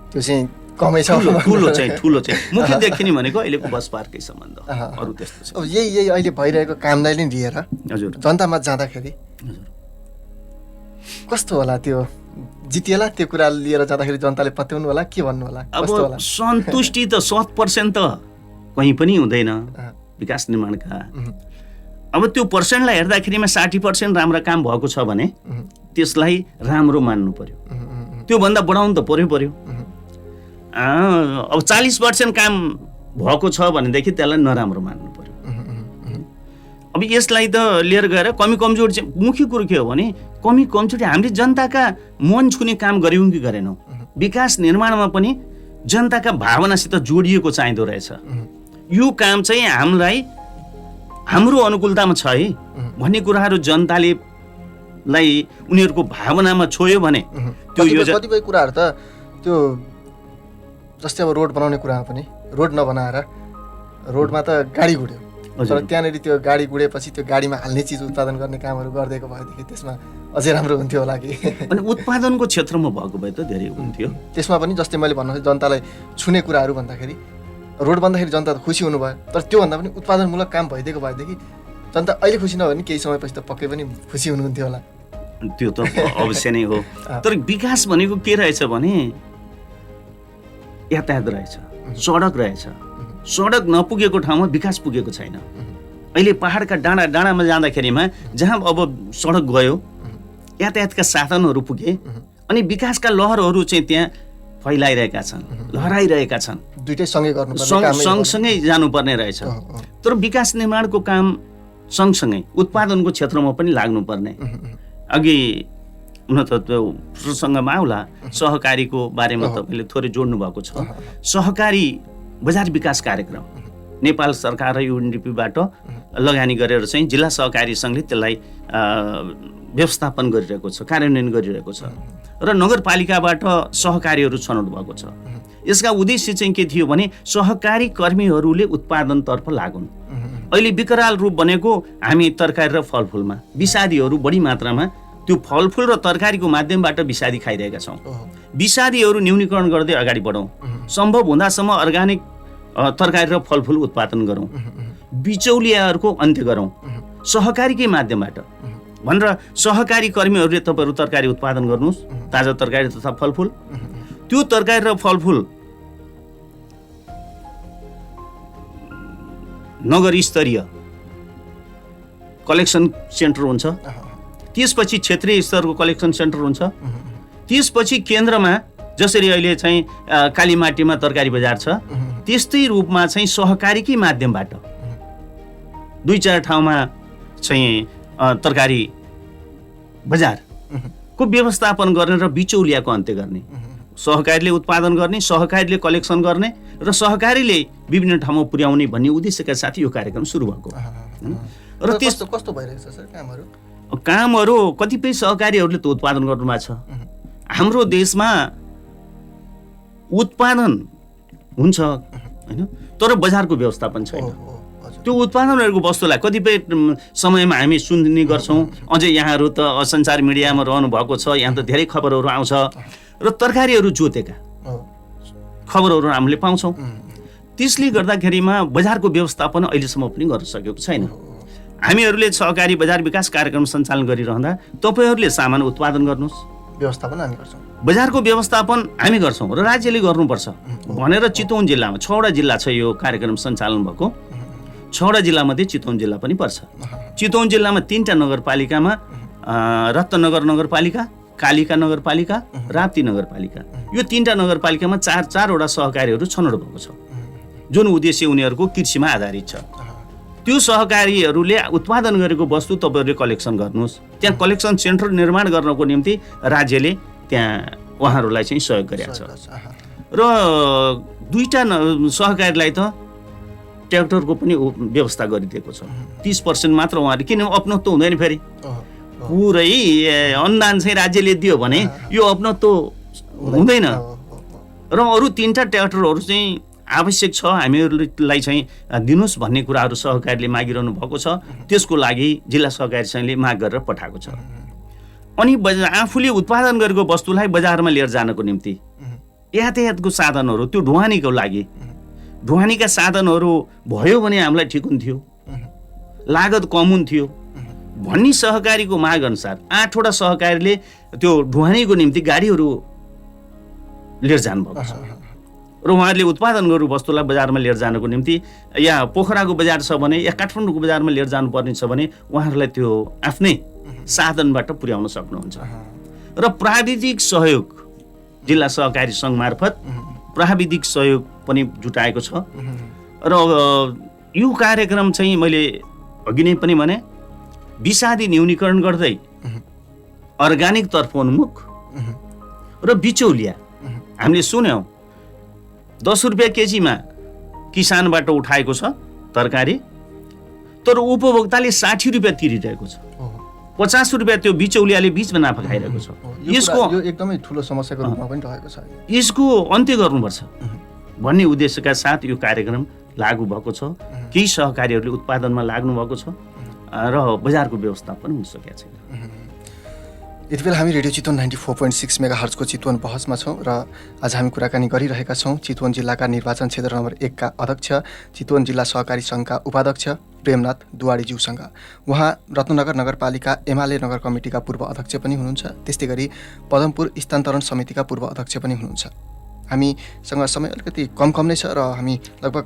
त्यो चाहिँ कमै छ। ठुलो चाहिँ मुख्य देखिने भनेको अहिलेको बस पार्ककै सम्बन्ध, अरू त्यस्तो छ। अब यही अहिले भइरहेको कामलाई नै लिएर हजुर जनतामा जाँदाखेरि कस्तो होला? त्यो जितिएला त्यो कुरा लिएर जाँदाखेरि जनताले पत्याउनु होला, के भन्नु होला? अब सन्तुष्टि त 100% त कहीँ पनि हुँदैन विकास निर्माणका। अब त्यो पर्सेन्टलाई हेर्दाखेरिमा 60% राम्रो काम भएको छ भने त्यसलाई राम्रो मान्नु पर्यो, त्योभन्दा बढाउनु त पर्यो। अब 40% काम भएको छ भनेदेखि त्यसलाई नराम्रो मान्नु पर्यो। अब यसलाई त लिएर गएर कमी कमजोर चाहिँ मुख्य कुरो के हो भने कमी कमजोरी हामीले जनताका मन छुने काम गऱ्यौँ कि गरेनौँ? विकास निर्माणमा पनि जनताका भावनासित जोडिएको चाहिँदो रहेछ। यो काम चाहिँ हामीलाई हाम्रो अनुकूलतामा छ है भन्ने कुराहरू जनताले उनीहरूको भावनामा छोयो भने त्यो कतिपय कुराहरू त त्यो जस्तै अब रोड बनाउने कुरामा पनि रोड नबनाएर रोडमा त गाडी गुड्यो, तर त्यहाँनिर त्यो गाडी गुडेपछि त्यो गाडीमा हाल्ने चिज उत्पादन गर्ने कामहरू गरिदिएको भएदेखि त्यसमा अझै राम्रो हुन्थ्यो होला कि? अनि उत्पादनको क्षेत्रमा भएको भए त धेरै हुन्थ्यो। त्यसमा पनि जस्तै मैले भन्नु जनतालाई छुने कुराहरू भन्दाखेरि रोड बन्दाखेरि जनता त खुसी हुनुभयो, तर त्योभन्दा पनि उत्पादनमूलक काम भइदिएको भएदेखि जनता अहिले खुसी नभए पनि केही समयपछि त पक्कै पनि खुसी हुनुहुन्थ्यो होला। त्यो त अवश्य नै हो। तर विकास भनेको के रहेछ भने यातायात रहेछ, सडक रहेछ। सडक नपुगेको ठाउँमा विकास पुगेको छैन। अहिले पहाडका डाँडामा जाँदाखेरिमा जहाँ अब सडक गयो, यातायातका साधनहरू पुगे, अनि विकासका लहरहरू चाहिँ त्यहाँ फैलाइरहेका छन्, लहराइरहेका छन्। दुईटै सँगै गर्नुपर्ने काम सँगसँगै जानुपर्ने रहेछ। तर विकास निर्माणको काम सँगसँगै उत्पादनको क्षेत्रमा पनि लाग्नुपर्ने। अघि हुन त त्यो प्रसङ्गमा आउला सहकारीको बारेमा तपाईँले थोरै जोड्नु भएको छ। सहकारी बजार विकास कार्यक्रम नेपाल सरकार र युएनडिपीबाट लगानी गरेर चाहिँ जिल्ला सहकारी सङ्घले त्यसलाई व्यवस्थापन गरिरहेको छ, कार्यान्वयन गरिरहेको छ र नगरपालिकाबाट सहकारीहरू छनौट भएको छ। यसका उद्देश्य चाहिँ के थियो भने सहकारी कर्मीहरूले उत्पादनतर्फ लागुन्। अहिले विकराल रूप बनेको हामी तरकारी र फलफुलमा विषादीहरू बढी मात्रामा त्यो फलफुल र तरकारीको माध्यमबाट विषादी खाइरहेका छौँ। विषादीहरू न्यूनीकरण गर्दै अगाडि बढौँ, सम्भव हुँदासम्म अर्ग्यानिक तरकारी र फलफुल उत्पादन गरौँ, बिचौलियाहरूको अन्त्य गरौँ सहकारीकै माध्यमबाट भनेर सहकारी कर्मीहरूले तपाईँहरू तरकारी उत्पादन गर्नुहोस्, ताजा तरकारी तथा फलफुल। त्यो तरकारी र फलफुल नगर स्तरीय कलेक्सन सेन्टर हुन्छ, त्यसपछि क्षेत्रीय स्तरको कलेक्सन सेन्टर हुन्छ, त्यसपछि केन्द्रमा जसरी अहिले चाहिँ कालीमाटीमा तरकारी बजार छ त्यस्तै रूपमा चाहिँ सहकारीकै माध्यमबाट 2-4 ठाउँमा चाहिँ तरकारी बजारको व्यवस्थापन गर्ने र बिचौलियाको अन्त्य गर्ने, सहकारीले उत्पादन गर्ने, सहकारीले कलेक्सन गर्ने र सहकारीले विभिन्न ठाउँमा पुर्याउने भन्ने उद्देश्यका साथ यो कार्यक्रम सुरु भएको। र त्यस्तो कस्तो भइरहेको छ सर कामहरू कतिपय सहकारीहरूले त उत्पादन गर्नुभएको छ। हाम्रो देशमा उत्पादन हुन्छ हैन, तर बजारको व्यवस्थापन छैन। त्यो उत्पादनहरूको वस्तुलाई कतिपय समयमा हामी सुन्ने गर्छौँ, अझै यहाँहरू त सञ्चार मिडियामा रहनु भएको छ, यहाँ त धेरै खबरहरू आउँछ र तरकारीहरू जोतेका खबरहरू हामीले पाउँछौँ। त्यसले गर्दाखेरिमा बजारको व्यवस्थापन अहिलेसम्म पनि गर्न सकेको छैन। हामीहरूले सहकारी बजार विकास कार्यक्रम सञ्चालन गरिरहँदा तपाईँहरूले सामान उत्पादन गर्नुहोस्, व्यवस्थापन हामी गर्छौँ, बजारको व्यवस्थापन हामी गर्छौँ र राज्यले गर्नुपर्छ भनेर चितवन जिल्लामा 6वटा जिल्ला छ यो कार्यक्रम सञ्चालन भएको। 6वटा जिल्लामध्ये चितवन जिल्ला पनि पर्छ। चितवन जिल्लामा 3टा नगरपालिकामा रत्नगर नगरपालिका, कालिका नगरपालिका, राप्ती नगरपालिका, यो 3टा नगरपालिकामा 4-4वटा सहकारीहरू छनौट भएको छ जुन उद्देश्य उनीहरूको कृषिमा आधारित छ। त्यो सहकारीहरूले उत्पादन गरेको वस्तु तपाईँहरूले कलेक्सन गर्नुहोस्। त्यहाँ कलेक्सन सेन्टर निर्माण गर्नको निम्ति राज्यले त्यहाँ उहाँहरूलाई चाहिँ सहयोग गरेको छ र 2टा सहकारीलाई त ट्र्याक्टरको पनि व्यवस्था गरिदिएको छ। 30% मात्र उहाँहरूले, किन अपनत्व हुँदैन, फेरि पुरै अनुदान चाहिँ राज्यले दियो भने यो अपनत्व हुँदैन र अरू 3टा ट्र्याक्टरहरू चाहिँ आवश्यक छ हामीहरूलाई चाहिँ दिनुहोस् भन्ने कुराहरू सहकारीले मागिरहनु भएको छ। त्यसको लागि जिल्ला सहकारी सङ्घले माग गरेर पठाएको छ। अनि आफूले उत्पादन गरेको वस्तुलाई बजारमा लिएर जानको निम्ति यातायातको साधनहरू, त्यो ढुवानीको लागि ढुवानीका साधनहरू भयो भने हामीलाई ठिक हुन्थ्यो, लागत कम हुन्थ्यो भन्ने सहकारीको माग अनुसार 8वटा सहकारीले त्यो ढुवानीको निम्ति गाडीहरू लिएर जानुभएको छ र उहाँहरूले उत्पादन गरेको वस्तुलाई बजारमा लिएर जानको निम्ति या पोखराको बजार छ भने या काठमाडौँको बजारमा लिएर जानुपर्ने छ भने उहाँहरूलाई त्यो आफ्नै साधनबाट पुर्याउन सक्नुहुन्छ। र प्राविधिक सहयोग जिल्ला सहकारी सङ्घ मार्फत प्राविधिक सहयोग पनि जुटाएको छ र यो कार्यक्रम चाहिँ मैले अघि नै पनि भने विषादी न्यूनीकरण गर्दै अर्ग्यानिक तर्फ उन्मुख र बिचौलिया हामीले सुन्यौँ 10 रुपियाँ केजीमा किसानबाट उठाएको छ तरकारी, तर उपभोक्ताले 60 रुपियाँ तिरिरहेको छ, 50 रुपियाँ त्यो बिचौलियाले बिचमा नाफा खाइरहेको छ। यो एकदमै ठुलो समस्याको रूपमा पनि रहेको छ। यसको अन्त्य गर्नुपर्छ भन्ने उद्देश्यका साथ यो कार्यक्रम लागू भएको छ। केही सहकारीहरूले उत्पादनमा लाग्नु भएको छ र बजारको व्यवस्थापन हुन सकेको छैन। यति बेला हामी रेडियो चितवन 94.6 मेगाहर्जको चितवन बहसमा छौँ र आज हामी कुराकानी गरिरहेका छौँ चितवन जिल्लाका निर्वाचन क्षेत्र नम्बर 1 का अध्यक्ष, चितवन जिल्ला सहकारी सङ्घका उपाध्यक्ष प्रेमनाथ दुवाडीज्यूसँग। उहाँ रत्नगर नगरपालिका एमाले नगर कमिटीका पूर्व अध्यक्ष पनि हुनुहुन्छ, त्यस्तै गरी पदमपुर स्थानान्तरण समितिका पूर्व अध्यक्ष पनि हुनुहुन्छ। हामीसँग समय अलिकति कम नै छ र हामी लगभग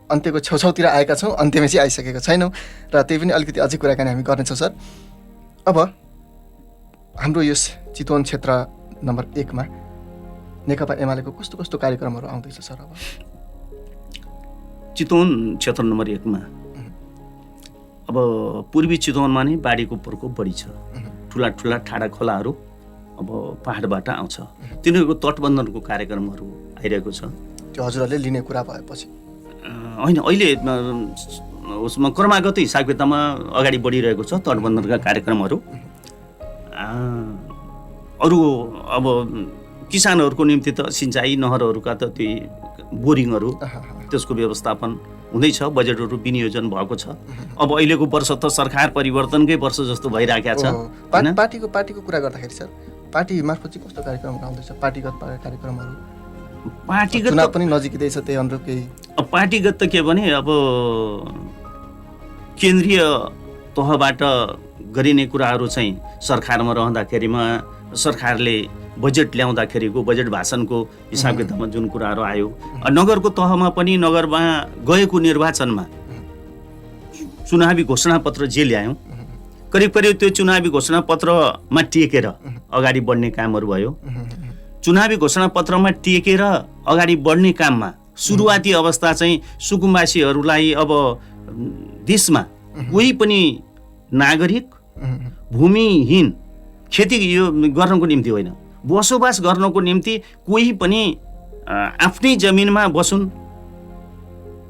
अन्त्यको छेउछाउतिर आएका छौँ, अन्त्यमा चाहिँ आइसकेका छैनौँ र त्यही पनि अलिकति अझै कुराकानी हामी गर्नेछौँ सर। अब हाम्रो यस चितवन क्षेत्र नम्बर 1 मा नेकपा एमालेको कस्तो कस्तो कार्यक्रमहरू आउँदैछ सर अब? चितवन क्षेत्र नम्बर 1 मा अब पूर्वी चितवनमा नै बाढीको प्रकोप बढी छ। ठुला ठुला ठाडा खोलाहरू अब पहाडबाट आउँछ। तिनीहरूको तटबन्धनको कार्यक्रमहरू आइरहेको छ। त्यो हजुरहरूले लिने कुरा भएपछि होइन, अहिले उसमा क्रमागत हिसाब किताबमा अगाडि बढिरहेको छ तटबन्धनका कार्यक्रमहरू। अरू अब किसानहरूको निम्ति त सिँचाइ नहरहरूका त त्यो बोरिङहरू त्यसको व्यवस्थापन हुँदैछ, बजेटहरू विनियोजन भएको छ। अब अहिलेको वर्ष त सरकार परिवर्तनकै वर्ष जस्तो भइरहेको छ। पार्टीको कुरा गर्दाखेरि सर पार्टी मार्फत चाहिँ कस्तो कार्यक्रम आउँदैछ? पार्टीगत कार्यक्रमहरू पार्टीगत चुनाव पनि नजिकै छ, त्यही अनुरूप केही पार्टीगत त के भने अब केन्द्रीय तहबाट गरिने कुराहरू चाहिँ सरकारमा रहँदाखेरिमा सरकारले बजेट ल्याउँदाखेरिको बजेट भाषणको हिसाब किताबमा जुन कुराहरू आयो, नगरको तहमा पनि नगरमा गएको निर्वाचनमा चुनावी घोषणापत्र जे ल्यायौँ करिब करिब त्यो चुनावी घोषणापत्रमा टेकेर अगाडि बढ्ने कामहरू भयो। चुनावी घोषणापत्रमा टेकेर अगाडि बढ्ने काममा सुरुवाती अवस्था चाहिँ सुकुम्बासीहरूलाई अब देशमा कोही पनि नागरिक भूमिहीन खेती यो गर्नको निम्ति होइन, बसोबास गर्नको निम्ति कोही पनि आफ्नै जमिनमा बसुन्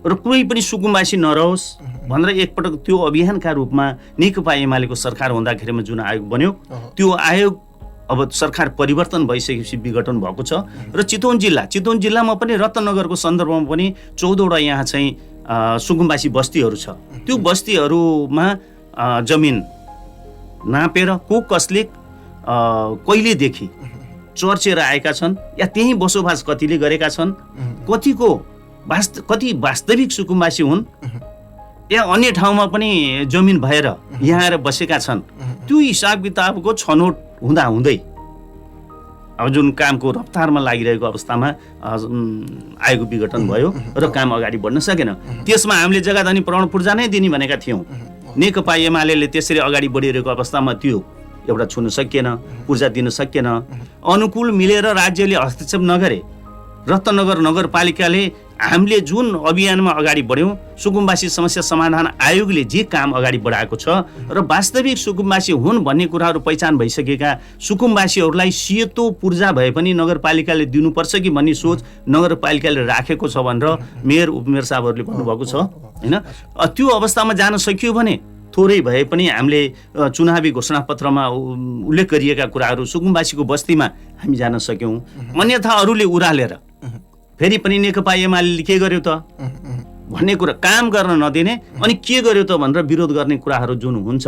र कोही पनि सुकुम्बासी नरहोस् भनेर एकपटक त्यो अभियानका रूपमा नेकपा एमालेको सरकार हुँदाखेरिमा जुन आयोग बन्यो त्यो आयोग अब सरकार परिवर्तन भइसकेपछि विघटन भएको छ। र चितवन जिल्लामा पनि रत्नगरको सन्दर्भमा पनि 14वटा यहाँ चाहिँ सुकुम्बासी बस्तीहरू छ। त्यो बस्तीहरूमा जमिन नापेर को कसले कहिलेदेखि चर्चेर आएका छन् या त्यही बसोबास कतिले गरेका छन्, कति वास्तविक सुकुम्बासी हुन् या अन्य ठाउँमा पनि जमिन भएर यहाँ आएर बसेका छन्, त्यो हिसाब किताबको छनौट हुँदै अब जुन कामको रफ्तारमा लागिरहेको अवस्थामा आयोगको विघटन भयो र काम अगाडि बढ्न सकेन। त्यसमा हामीले जग्गाधनी प्रमाण पूर्जा नै दिने भनेका थियौँ। नेकपा एमाले त्यसरी अगाडि बढिरहेको अवस्थामा त्यो एउटा छुन सकिएन, पूर्जा दिन सकिएन। अनुकूल मिलेर राज्यले हस्तक्षेप नगरे रत्नगर नगरपालिकाले हामीले जुन अभियानमा अगाडि बढ्यौँ, सुकुम्बासी समस्या समाधान आयोगले जे काम अगाडि बढाएको छ र वास्तविक सुकुम्बासी हुन् भन्ने कुराहरू पहिचान भइसकेका सुकुम्बासीहरूलाई सेतो पूर्जा भए पनि नगरपालिकाले दिनुपर्छ कि भन्ने सोच नगरपालिकाले राखेको छ भनेर मेयर उपमेयर साहबहरूले भन्नुभएको छ होइन। त्यो अवस्थामा जान सकियो भने थोरै भए पनि हामीले चुनावी घोषणापत्रमा उल्लेख गरिएका कुराहरू सुकुम्बासीको बस्तीमा हामी जान सक्यौँ। अन्यथा अरूले उरालेर फेरि पनि नेकपा एमाले के गर्यो त भन्ने कुरा काम गर्न नदिने अनि के गर्यो त भनेर विरोध गर्ने कुराहरू जुन हुन्छ,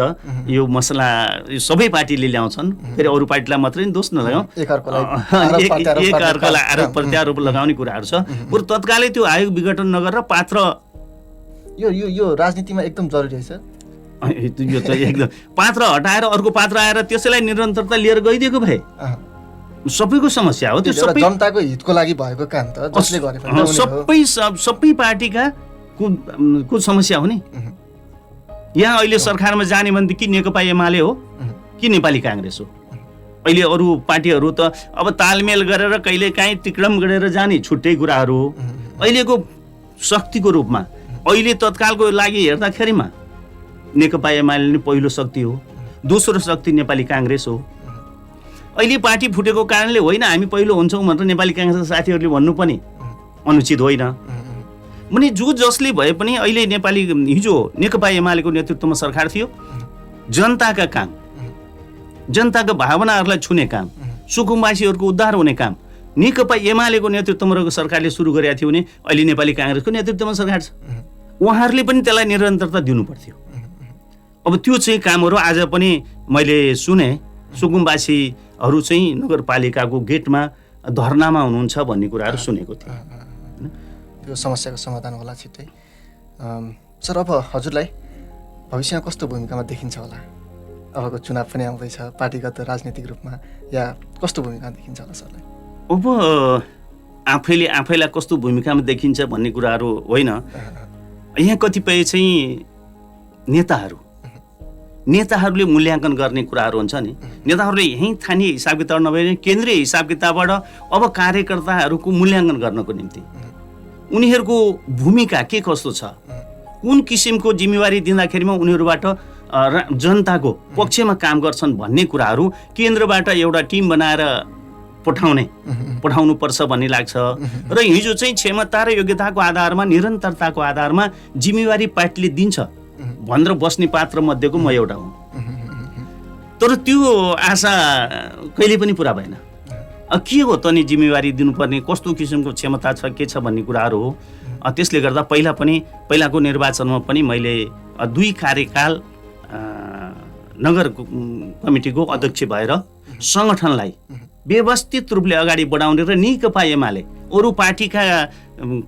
यो मसला सबै पार्टीले ल्याउँछन्। फेरि अरू पार्टीलाई मात्रै दोष नलगाउँ, एकअर्कालाई आरोप प्रत्यारोप लगाउने कुराहरू छ। बरु तत्कालै त्यो आयोग विघटन नगरेर पात्र यो राजनीतिमा एकदम जरुरी रहेछ। यो त एकदम पात्र हटाएर अर्को पात्र आएर त्यसैलाई निरन्तरता लिएर गइदिएको भए सबैको समस्या हो। त्यो सबै जनताको हितको लागि भएको काम त जसले गरे पनि सबै पार्टीका को समस्या हो नि। यहाँ अहिले सरकारमा जाने भने कि नेकपा एमाले हो कि नेपाली काङ्ग्रेस हो। अहिले अरू पार्टीहरू त अब तालमेल गरेर कहिले काहीँ तिक्रम गरेर जाने छुट्टै कुराहरू हो। अहिलेको शक्तिको रूपमा अहिले तत्कालको लागि हेर्दाखेरिमा नेकपा एमाले नै पहिलो शक्ति हो, दोस्रो शक्ति नेपाली काङ्ग्रेस हो। अहिले पार्टी फुटेको कारणले होइन हामी पहिलो हुन्छौँ भनेर नेपाली काङ्ग्रेसका साथीहरूले भन्नु पनि अनुचित होइन। भने जो जसले भए पनि अहिले हिजो नेकपा एमालेको नेतृत्वमा सरकार थियो, जनताका काम, जनताका भावनाहरूलाई छुने काम, सुकुम्बासीहरूको उद्धार हुने काम नेकपा एमालेको नेतृत्वमा रहेको सरकारले सुरु गरेका थियो भने अहिले नेपाली काङ्ग्रेसको नेतृत्वमा सरकार छ, उहाँहरूले पनि त्यसलाई निरन्तरता दिनु पर्थ्यो। अब त्यो चाहिँ कामहरू आज पनि मैले सुने, सुकुम्बासीहरू चाहिँ नगरपालिकाको गेटमा धरनामा हुनुहुन्छ भन्ने कुराहरू सुनेको थिएँ। त्यो समस्याको समाधान होला छिट्टै। सर अब हजुरलाई भविष्यमा कस्तो भूमिकामा देखिन्छ होला? अबको चुनाव पनि आउँदैछ, पार्टीगत राजनीतिक रूपमा या कस्तो भूमिका देखिन्छ होला सरलाई? अब आफैलाई कस्तो भूमिकामा देखिन्छ भन्ने कुराहरू होइन। यहाँ कतिपय चाहिँ नेताहरू नेताहरूले मूल्याङ्कन गर्ने कुराहरू हुन्छ नि, नेताहरूले यहीँ स्थानीय हिसाब किताब नभए केन्द्रीय हिसाब किताबबाट अब कार्यकर्ताहरूको मूल्याङ्कन गर्नको निम्ति उनीहरूको भूमिका के कस्तो छ, कुन किसिमको जिम्मेवारी दिँदाखेरिमा उनीहरूबाट जनताको पक्षमा काम गर्छन् भन्ने कुराहरू केन्द्रबाट एउटा टिम बनाएर पठाउनुपर्छ भन्ने लाग्छ। र हिजो चाहिँ क्षमता र योग्यताको आधारमा निरन्तरताको आधारमा जिम्मेवारी पार्टीले दिन्छ भनेर बस्ने पात्र मध्येको म एउटा हुँ। तर त्यो आशा कहिले पनि पुरा भएन। के हो त नि जिम्मेवारी दिनुपर्ने, कस्तो किसिमको क्षमता छ, के छ भन्ने कुराहरू हो। त्यसले गर्दा पहिलाको निर्वाचनमा पनि मैले 2 कार्यकाल नगर कमिटीको अध्यक्ष भएर सङ्गठनलाई व्यवस्थित रूपले अगाडि बढाउने र नेकपा एमाले अरू पार्टीका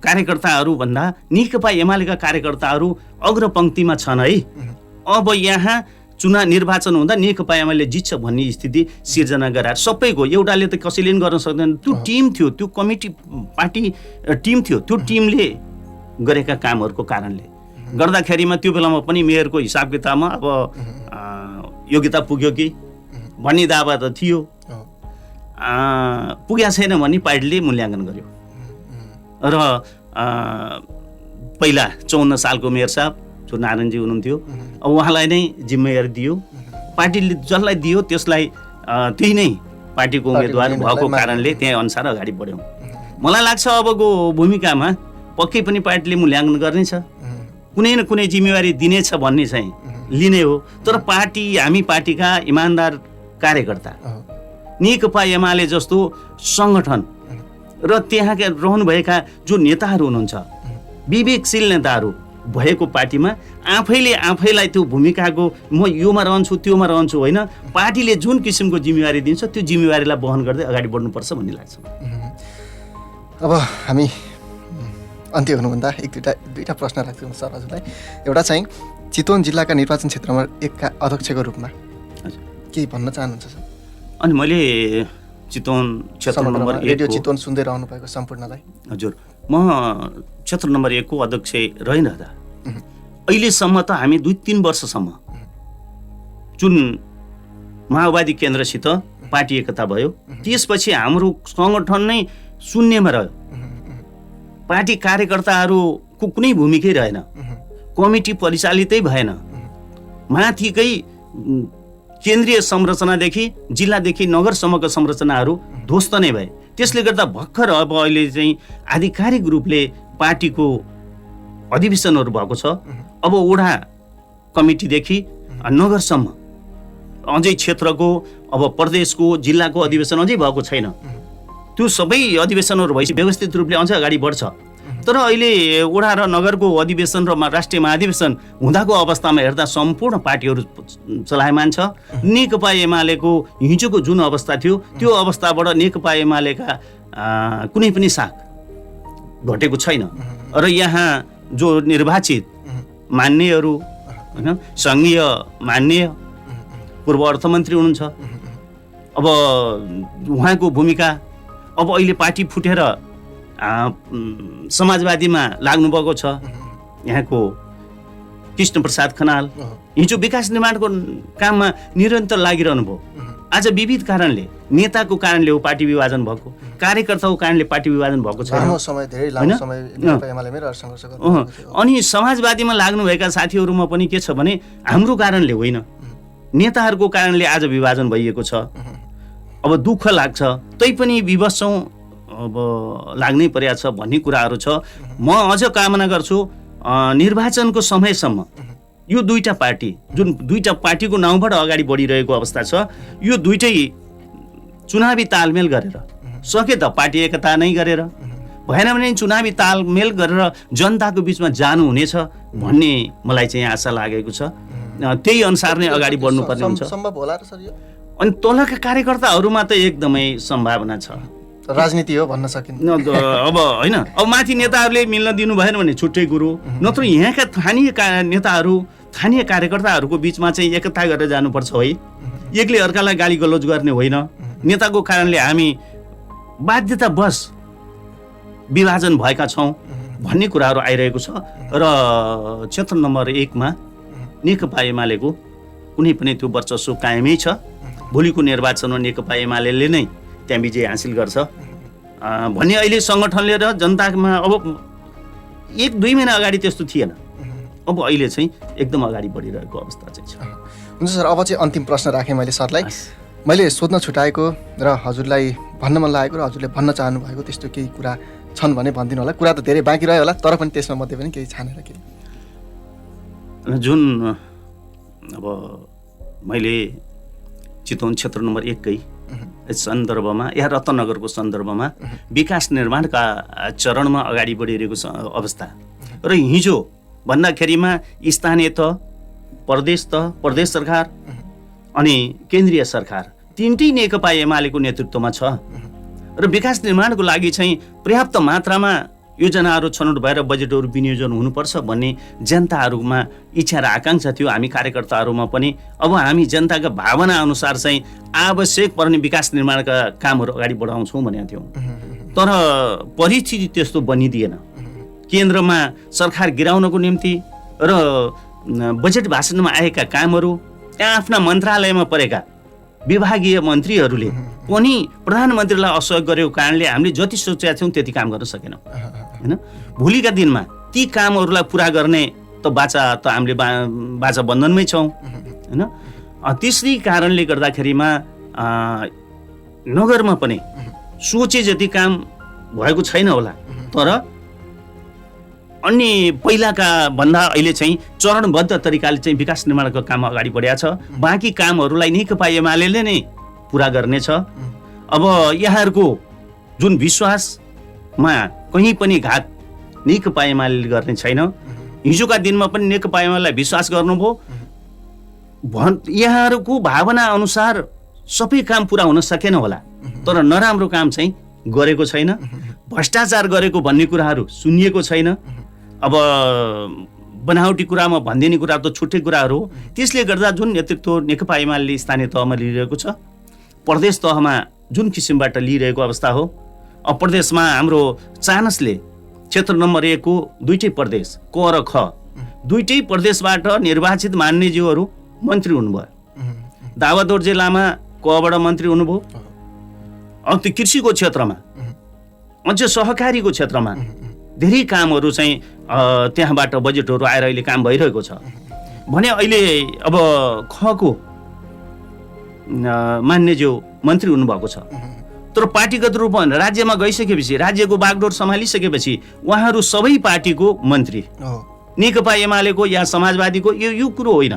कार्यकर्ताहरू भन्दा नेकपा एमालेका कार्यकर्ताहरू अग्रपङ्क्तिमा छन् है। अब यहाँ निर्वाचन हुँदा नेकपा एमाले जित्छ भन्ने स्थिति सिर्जना गराएर सबैको, एउटाले त कसैले पनि गर्न सक्दैन, त्यो टिम थियो, त्यो कमिटी पार्टी टिम थियो, त्यो टिमले गरेका कामहरूको कारणले गर्दाखेरिमा त्यो बेलामा पनि मेयरको हिसाब किताबमा अब योग्यता पुग्यो कि भन्ने दावा त थियो, पुगेको छैन भन्ने पार्टीले मूल्याङ्कन गर्यो। र पहिला 54 सालको मेयर साहब जो नारायणजी हुनुहुन्थ्यो, अब उहाँलाई नै जिम्मेवारी दियो, पार्टीले जसलाई दियो त्यसलाई त्यही नै पार्टीको उम्मेदवार भएको कारणले त्यही अनुसार अगाडि बढ्यौँ। मलाई लाग्छ अबको भूमिकामा पक्कै पनि पार्टीले मूल्याङ्कन गर्नेछ, कुनै न कुनै जिम्मेवारी दिनेछ भन्ने चाहिँ लिने हो। तर हामी पार्टीका इमान्दार कार्यकर्ता, नेकपा एमाले जस्तो सङ्गठन र त्यहाँका रहनुभएका जो नेताहरू हुनुहुन्छ, विवेकशील नेताहरू भएको पार्टीमा आफैलाई त्यो भूमिकाको म योमा रहन्छु त्योमा रहन्छु होइन, पार्टीले जुन किसिमको जिम्मेवारी दिन्छ त्यो जिम्मेवारीलाई वहन गर्दै अगाडि बढ्नुपर्छ भन्ने लाग्छ। अब हामी अन्त्य हुनुभन्दा दुईटा प्रश्न राख्छौँ सर हजुरलाई। एउटा चाहिँ चितवन जिल्लाका निर्वाचन क्षेत्र नम्बर 1 का अध्यक्षको रूपमा के भन्न चाहनुहुन्छ सर? अनि मैले चितवन क्षेत्र नम्बर 1 रेडियो चितवन सुन्दै रहनु भएको सम्पूर्णलाई हजुर, म क्षेत्र नम्बर 1 को अध्यक्ष रहिरहँदा अहिलेसम्म त हामी 2-3 वर्षसम्म जुन माओवादी केन्द्रसित पार्टी एकता भयो, त्यसपछि हाम्रो सङ्गठन नै शून्यमा रह्यो, पार्टी कार्यकर्ताहरूको कुनै भूमिकै रहेन, कमिटी परिचालितै भएन, माथिकै केन्द्रीय संरचनादेखि जिल्लादेखि नगरसम्मका संरचनाहरू ध्वस्त नै भए। त्यसले गर्दा भर्खर अब अहिले चाहिँ आधिकारिक रूपले पार्टीको अधिवेशनहरू भएको छ। अब वडा कमिटीदेखि नगरसम्म अझै क्षेत्रको, अब प्रदेशको, जिल्लाको अधिवेशन अझै भएको छैन। त्यो सबै अधिवेशनहरू भएपछि व्यवस्थित रूपले अझ अगाडि बढ्छ। तर अहिले वडा र नगरको अधिवेशन र राष्ट्रिय महाधिवेशन हुँदाको अवस्थामा हेर्दा सम्पूर्ण पार्टीहरू चलायमान छ। नेकपा एमालेको हिजोको जुन अवस्था थियो त्यो अवस्थाबाट नेकपा एमालेका कुनै पनि साख घटेको छैन। र यहाँ जो निर्वाचित मान्यहरू होइन, सङ्घीय मान्य पूर्व अर्थमन्त्री हुनुहुन्छ, अब उहाँको भूमिका, अब अहिले पार्टी फुटेर समाजवादीमा लाग्नुभएको छ यहाँको कृष्णप्रसाद खनाल, हिजो विकास निर्माणको काममा निरन्तर लागिरहनु भयो। आज विविध कारणले, नेताको कारणले हो पार्टी विभाजन भएको, कार्यकर्ताको कारणले पार्टी विभाजन भएको छ। अनि समाजवादीमा लाग्नुभएका साथीहरूमा पनि के छ भने हाम्रो कारणले होइन, नेताहरूको कारणले आज विभाजन भइएको छ। अब दुःख लाग्छ, तैपनि विवशौँ अब लाग्नै परेको छ भन्ने कुराहरू छ। म अझ कामना गर्छु निर्वाचनको समयसम्म यो दुईटा पार्टी, जुन दुईटा पार्टीको नाउँबाट अगाडि बढिरहेको अवस्था छ, यो दुईटै चुनावी तालमेल गरेर सके त पार्टी एकता नै गरेर, भएन भने चुनावी तालमेल गरेर जनताको बिचमा जानु हुनेछ भन्ने मलाई चाहिँ आशा लागेको छ। त्यही अनुसार नै अगाडि बढ्नुपर्ने हुन्छ। सम्भव होला र सर यो? अनि तलका कार्यकर्ताहरूमा त एकदमै सम्भावना छ। राजनीति हो भन्न सकिन्छ अब होइन। अब माथि नेताहरूले मिल्न दिनु भएन भने छुट्टै कुरो, नत्र यहाँका स्थानीय नेताहरू, स्थानीय कार्यकर्ताहरूको बिचमा चाहिँ एकता गरेर जानुपर्छ है, एकले अर्कालाई गाली गलौज गर्ने होइन। नेताको कारणले हामी बाध्यतावश विभाजन भएका छौँ भन्ने कुराहरू आइरहेको छ। र क्षेत्र नम्बर 1 मा नेकपा एमालेको कुनै पनि त्यो वर्चस्व कायमै छ। भोलिको निर्वाचनमा नेकपा एमाले नै त्यहाँ विजय हासिल गर्छ भन्ने अहिले सङ्गठनले र जनतामा अब 1-2 महिना अगाडि त्यस्तो थिएन। अब अहिले चाहिँ एकदम अगाडि बढिरहेको अवस्था चाहिँ छ। हुन्छ सर, अब चाहिँ अन्तिम प्रश्न राखेँ मैले सरलाई। मैले सोध्न छुटाएको र हजुरलाई भन्न मन लागेको र हजुरले भन्न चाहनु भएको त्यस्तो केही कुरा छन् भने भनिदिनु होला। कुरा त धेरै बाँकी रह्यो होला, तर पनि त्यसमा मध्ये पनि केही छानेर केही जुन अब मैले चितवन क्षेत्र नम्बर 1 कै सन्दर्भमा या रत्नगरको सन्दर्भमा विकास निर्माणका चरणमा अगाडि बढिरहेको अवस्था र हिजो भन्दाखेरिमा स्थानीय तह, प्रदेश तह, प्रदेश सरकार अनि केन्द्रीय सरकार तीनटै नेकपा एमालेको नेतृत्वमा छ र विकास निर्माणको लागि चाहिँ पर्याप्त मात्रामा योजनाहरू छनौट भएर बजेटहरू विनियोजन हुनुपर्छ भन्ने जनताहरूमा इच्छा र आकाङ्क्षा थियो। हामी कार्यकर्ताहरूमा पनि अब हामी जनताका भावना अनुसार चाहिँ आवश्यक पर्ने विकास निर्माणका कामहरू अगाडि बढाउँछौँ भनेका थियौँ। तर परिस्थिति त्यस्तो बनिदिएन। केन्द्रमा सरकार गिराउनको निम्ति र बजेट भाषणमा आएका कामहरू त्यहाँ आफ्ना मन्त्रालयमा परेका विभागीय मन्त्रीहरूले पनि प्रधानमन्त्रीलाई असहयोग गरेको कारणले हामीले जति सोचेका थियौँ त्यति काम गर्न सकेनौँ हैन। भोलिका दिनमा ती कामहरूलाई पुरा गर्ने त बाचा त हामीले बाचा बन्धनमै छौँ हैन। त्यसै कारणले गर्दाखेरिमा नगरमा पनि सोचे जति काम भएको छैन होला, तर अन्य पहिलाका भन्दा अहिले चाहिँ चरणबद्ध तरिकाले चाहिँ विकास निर्माणको काम अगाडि बढेको छ। बाँकी कामहरूलाई नेकपा एमाले नै पुरा गर्नेछ। अब यहाँहरूको जुन विश्वासमा कहीँ पनि घात नेकपा एमाले गर्ने छैन। हिजोका दिनमा पनि नेकपा एमालेलाई विश्वास गर्नुभयो। यहाँहरूको भावना अनुसार सबै काम पुरा हुन सकेन होला, तर नराम्रो काम चाहिँ गरेको छैन। भ्रष्टाचार गरेको भन्ने कुराहरू सुनिएको छैन। अब बनावटी कुरामा भनिदिने कुरा त छुट्टै कुराहरू हो। त्यसले गर्दा जुन नेतृत्व नेकपा एमाले स्थानीय तहमा लिइरहेको छ, प्रदेश तहमा जुन किसिमबाट लिइरहेको अवस्था हो, अब प्रदेशमा हाम्रो चानसले क्षेत्र नम्बर 1 को 2टै प्रदेश क र ख दुईटै प्रदेशबाट निर्वाचित मान्यज्यूहरू मन्त्री हुनुभयो। दावादोर जिल्लामा कबाट मन्त्री हुनुभयो। अब त्यो कृषिको क्षेत्रमा अझ सहकारीको क्षेत्रमा धेरै कामहरू चाहिँ त्यहाँबाट बजेटहरू आएर अहिले काम भइरहेको छ भने अहिले अब खको मान्यज्यू मन्त्री हुनुभएको छ। तर पार्टीगत रूपमा राज्यमा गइसकेपछि, राज्यको बागडोर सम्हालिसकेपछि उहाँहरू सबै पार्टीको मन्त्री, नेकपा एमालेको या समाजवादीको यो कुरो होइन।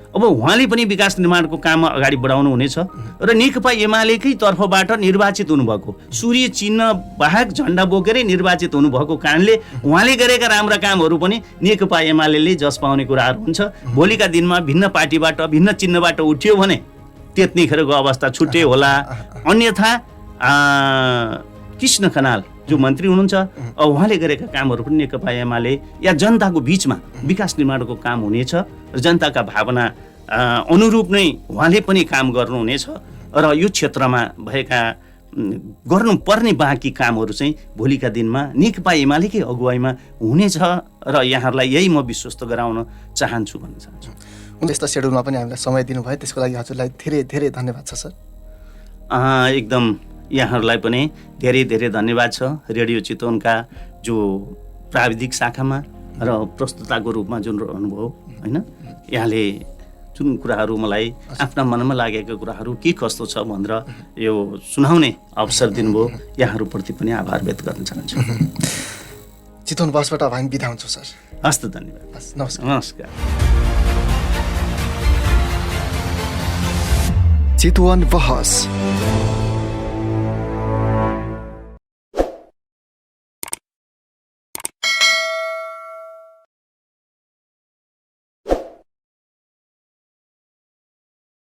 अब उहाँले पनि विकास निर्माणको काम अगाडि बढाउनु हुनेछ र नेकपा एमालेकै तर्फबाट निर्वाचित हुनुभएको, सूर्य चिन्ह बाहेक झन्डा बोकेरै निर्वाचित हुनुभएको कारणले उहाँले गरेका राम्रा कामहरू पनि नेकपा एमाले जस पाउने कुराहरू हुन्छ। भोलिका दिनमा भिन्न पार्टीबाट भिन्न चिन्हबाट उठ्यो भने त्यतिखेरको अवस्था छुट्टै होला। अन्यथा कृष्ण खनाल जो मन्त्री हुनुहुन्छ, अब उहाँले गरेका कामहरू पनि नेकपा एमाले या जनताको बिचमा विकास निर्माणको काम हुनेछ र जनताका भावना अनुरूप नै उहाँले पनि काम गर्नुहुनेछ र यो क्षेत्रमा भएका गर्नुपर्ने बाँकी कामहरू चाहिँ भोलिका दिनमा नेकपा एमालेकै अगुवाईमा हुनेछ र यहाँहरूलाई यही म विश्वस्त गराउन चाहन्छु भन्न चाहन्छु। यस्ता सेड्युलमा पनि हामीलाई समय दिनुभयो, त्यसको लागि हजुरलाई धेरै धेरै धन्यवाद छ सर। एकदम यहाँहरूलाई पनि धेरै धेरै धन्यवाद छ। रेडियो चितवनका जो प्राविधिक शाखामा र प्रस्तुताको रूपमा जुन रहनुभयो होइन, यहाँले जुन कुराहरू मलाई आफ्ना मनमा लागेका कुराहरू के कस्तो छ भनेर यो सुनाउने अवसर दिनुभयो, यहाँहरूप्रति पनि आभार व्यक्त गर्न चाहन्छु। चितवन बसबाट अब हामी बिदा हुन्छौँ सर। हस् त, धन्यवाद। नमस्कार। नमस्कार। चितवन बहस।